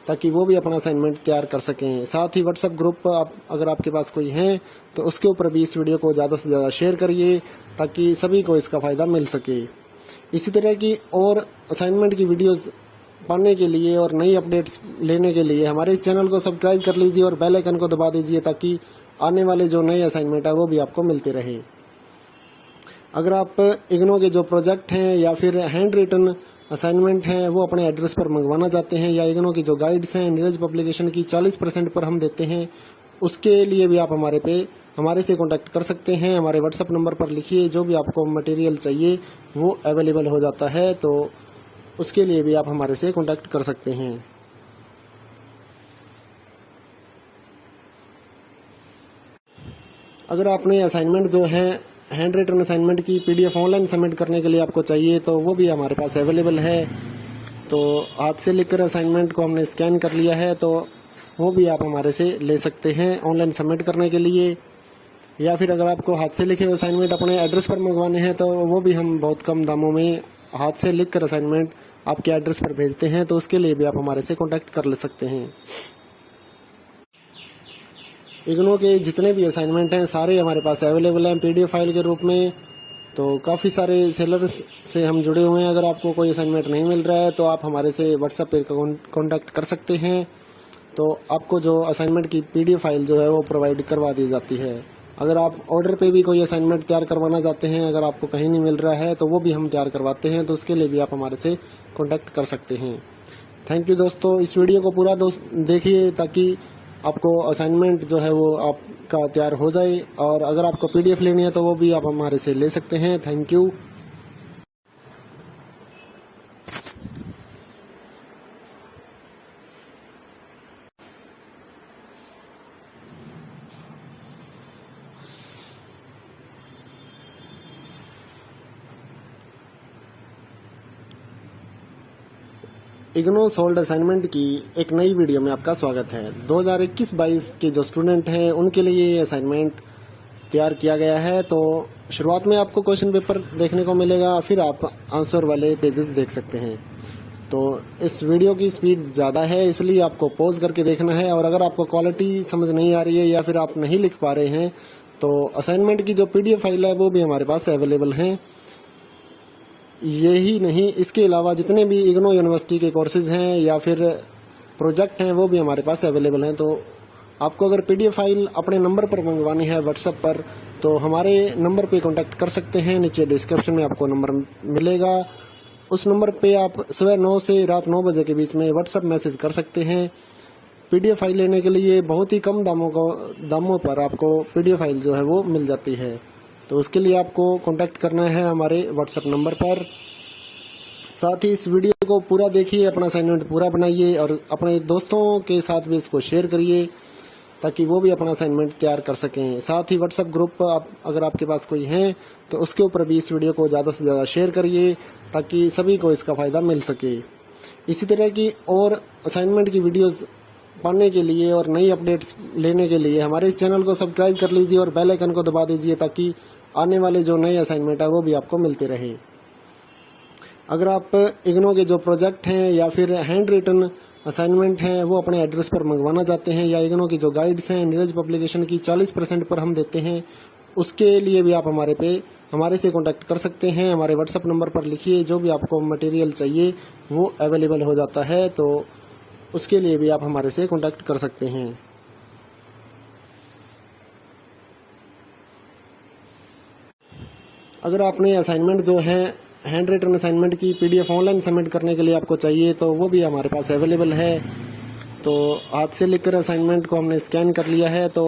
ताकि वो भी अपना असाइनमेंट तैयार कर सकें। साथ ही व्हाट्सएप ग्रुप अगर आपके पास कोई है तो उसके ऊपर भी इस वीडियो को ज़्यादा से ज़्यादा शेयर करिए ताकि सभी को इसका फ़ायदा मिल सके। इसी तरह की और असाइनमेंट की वीडियोस पाने के लिए और नई अपडेट्स लेने के लिए हमारे इस चैनल को सब्सक्राइब कर लीजिए और बेल आइकन को दबा दीजिए ताकि आने वाले जो नए असाइनमेंट है वो भी आपको मिलते रहे। अगर आप इग्नो के जो प्रोजेक्ट हैं या फिर हैंड रिटन असाइनमेंट हैं वो अपने एड्रेस पर मंगवाना चाहते हैं, या इग्नो की जो गाइड्स हैं नीरज पब्लिकेशन की 40% पर हम देते हैं, उसके लिए भी आप हमारे से कांटेक्ट कर सकते हैं। हमारे व्हाट्सएप नंबर पर लिखिए, जो भी आपको मटेरियल चाहिए वो अवेलेबल हो जाता है। तो उसके लिए भी आप हमारे से कांटेक्ट कर सकते हैं। अगर आपने असाइनमेंट जो है हैंड रिटन असाइनमेंट की PDF ऑनलाइन सबमिट करने के लिए आपको चाहिए तो वो भी हमारे पास अवेलेबल है। तो हाथ से लिखकर असाइनमेंट को हमने स्कैन कर लिया है, तो वो भी आप हमारे से ले सकते हैं ऑनलाइन सबमिट करने के लिए। या फिर अगर आपको हाथ से लिखे हुए असाइनमेंट अपने एड्रेस पर मंगवाने हैं तो वो भी हम बहुत कम दामों में हाथ से लिखकर असाइनमेंट आपके एड्रेस पर भेजते हैं। तो उसके लिए भी आप हमारे से कांटेक्ट कर ले सकते हैं। इग्नो के जितने भी असाइनमेंट हैं सारे हमारे पास अवेलेबल हैं PDF फाइल के रूप में। तो काफ़ी सारे सेलर्स से हम जुड़े हुए हैं। अगर आपको कोई असाइनमेंट नहीं मिल रहा है तो आप हमारे से व्हाट्सएप पर कांटेक्ट कर सकते हैं। तो आपको जो असाइनमेंट की PDF फाइल जो है वो प्रोवाइड करवा दी जाती है। अगर आप ऑर्डर पे भी कोई असाइनमेंट तैयार करवाना चाहते हैं, अगर आपको कहीं नहीं मिल रहा है तो वो भी हम तैयार करवाते हैं। तो उसके लिए भी आप हमारे से कांटेक्ट कर सकते हैं। थैंक यू दोस्तों, इस वीडियो को पूरा देखिए ताकि आपको असाइनमेंट जो है वो आपका तैयार हो जाए। और अगर आपको PDF लेनी है तो वो भी आप हमारे से ले सकते हैं। Thank you. IGNOU solved assignment की एक नई वीडियो में आपका स्वागत है। 2021-22 के जो स्टूडेंट हैं उनके लिए ये असाइनमेंट तैयार किया गया है। तो शुरुआत में आपको क्वेश्चन पेपर देखने को मिलेगा, फिर आप आंसर वाले पेजेस देख सकते हैं। तो इस वीडियो की स्पीड ज़्यादा है, इसलिए आपको पॉज करके देखना है। और अगर आपको क्वालिटी समझ नहीं आ रही है या फिर आप नहीं लिख पा रहे हैं तो असाइनमेंट की जो PDF फाइल है वो भी हमारे पास अवेलेबल है। यही नहीं, इसके अलावा जितने भी इग्नो यूनिवर्सिटी के कोर्सेज हैं या फिर प्रोजेक्ट हैं वो भी हमारे पास अवेलेबल हैं। तो आपको अगर PDF फाइल अपने नंबर पर मंगवानी है व्हाट्सएप पर, तो हमारे नंबर पे कांटेक्ट कर सकते हैं। नीचे डिस्क्रिप्शन में आपको नंबर मिलेगा, उस नंबर पे आप सुबह 9 से रात 9 बजे के बीच में व्हाट्सएप मैसेज कर सकते हैं। PDF फाइल लेने के लिए बहुत ही कम दामों पर आपको PDF फाइल जो है वो मिल जाती है। तो उसके लिए आपको कांटेक्ट करना है हमारे व्हाट्सएप नंबर पर। साथ ही इस वीडियो को पूरा देखिए, अपना असाइनमेंट पूरा बनाइए और अपने दोस्तों के साथ भी इसको शेयर करिए ताकि वो भी अपना असाइनमेंट तैयार कर सकें। साथ ही व्हाट्सएप ग्रुप अगर आपके पास कोई है तो उसके ऊपर भी इस वीडियो को ज़्यादा से ज़्यादा शेयर करिए ताकि सभी को इसका फ़ायदा मिल सके। इसी तरह की और असाइनमेंट की वीडियोस पाने के लिए और नई अपडेट्स लेने के लिए हमारे इस चैनल को सब्सक्राइब कर लीजिए और बेल आइकन को दबा दीजिए ताकि आने वाले जो नए असाइनमेंट है वो भी आपको मिलते रहे। अगर आप इग्नो के जो प्रोजेक्ट हैं या फिर हैंड रिटन असाइनमेंट हैं वो अपने एड्रेस पर मंगवाना चाहते हैं, या इग्नो की जो गाइड्स हैं नीरज पब्लिकेशन की 40% पर हम देते हैं, उसके लिए भी आप हमारे से कांटेक्ट कर सकते हैं। हमारे व्हाट्सएप नंबर पर लिखिए, जो भी आपको मटेरियल चाहिए वो अवेलेबल हो जाता है, तो उसके लिए भी आप हमारे से कांटेक्ट कर सकते हैं। अगर आपने असाइनमेंट जो है हैंड रिटन असाइनमेंट की PDF ऑनलाइन सबमिट करने के लिए आपको चाहिए, तो वो भी हमारे पास अवेलेबल है। तो हाथ से लिखकर असाइनमेंट को हमने स्कैन कर लिया है, तो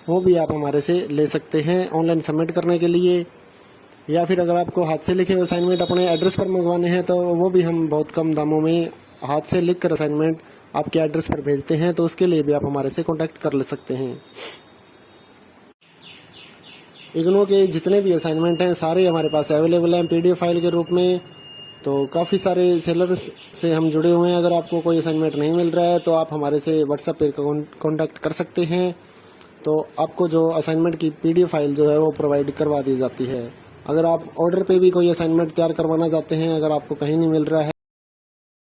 वो भी आप हमारे से ले सकते हैं ऑनलाइन सबमिट करने के लिए। या फिर अगर आपको हाथ से लिखे असाइनमेंट अपने एड्रेस पर मंगवाने हैं, तो वो भी हम बहुत कम दामों में हाथ से लिखकर असाइनमेंट आपके एड्रेस पर भेजते हैं, तो उसके लिए भी आप हमारे से कांटेक्ट कर ले सकते हैं। इग्नो के जितने भी असाइनमेंट हैं सारे हमारे पास अवेलेबल हैं PDF फाइल के रूप में। तो काफ़ी सारे सेलर्स से हम जुड़े हुए हैं। अगर आपको कोई असाइनमेंट नहीं मिल रहा है तो आप हमारे से व्हाट्सएप पर कांटेक्ट कर सकते हैं, तो आपको जो असाइनमेंट की PDF फाइल जो है वो प्रोवाइड करवा दी जाती है। अगर आप ऑर्डर पे भी कोई असाइनमेंट तैयार करवाना चाहते हैं, अगर आपको कहीं नहीं मिल रहा है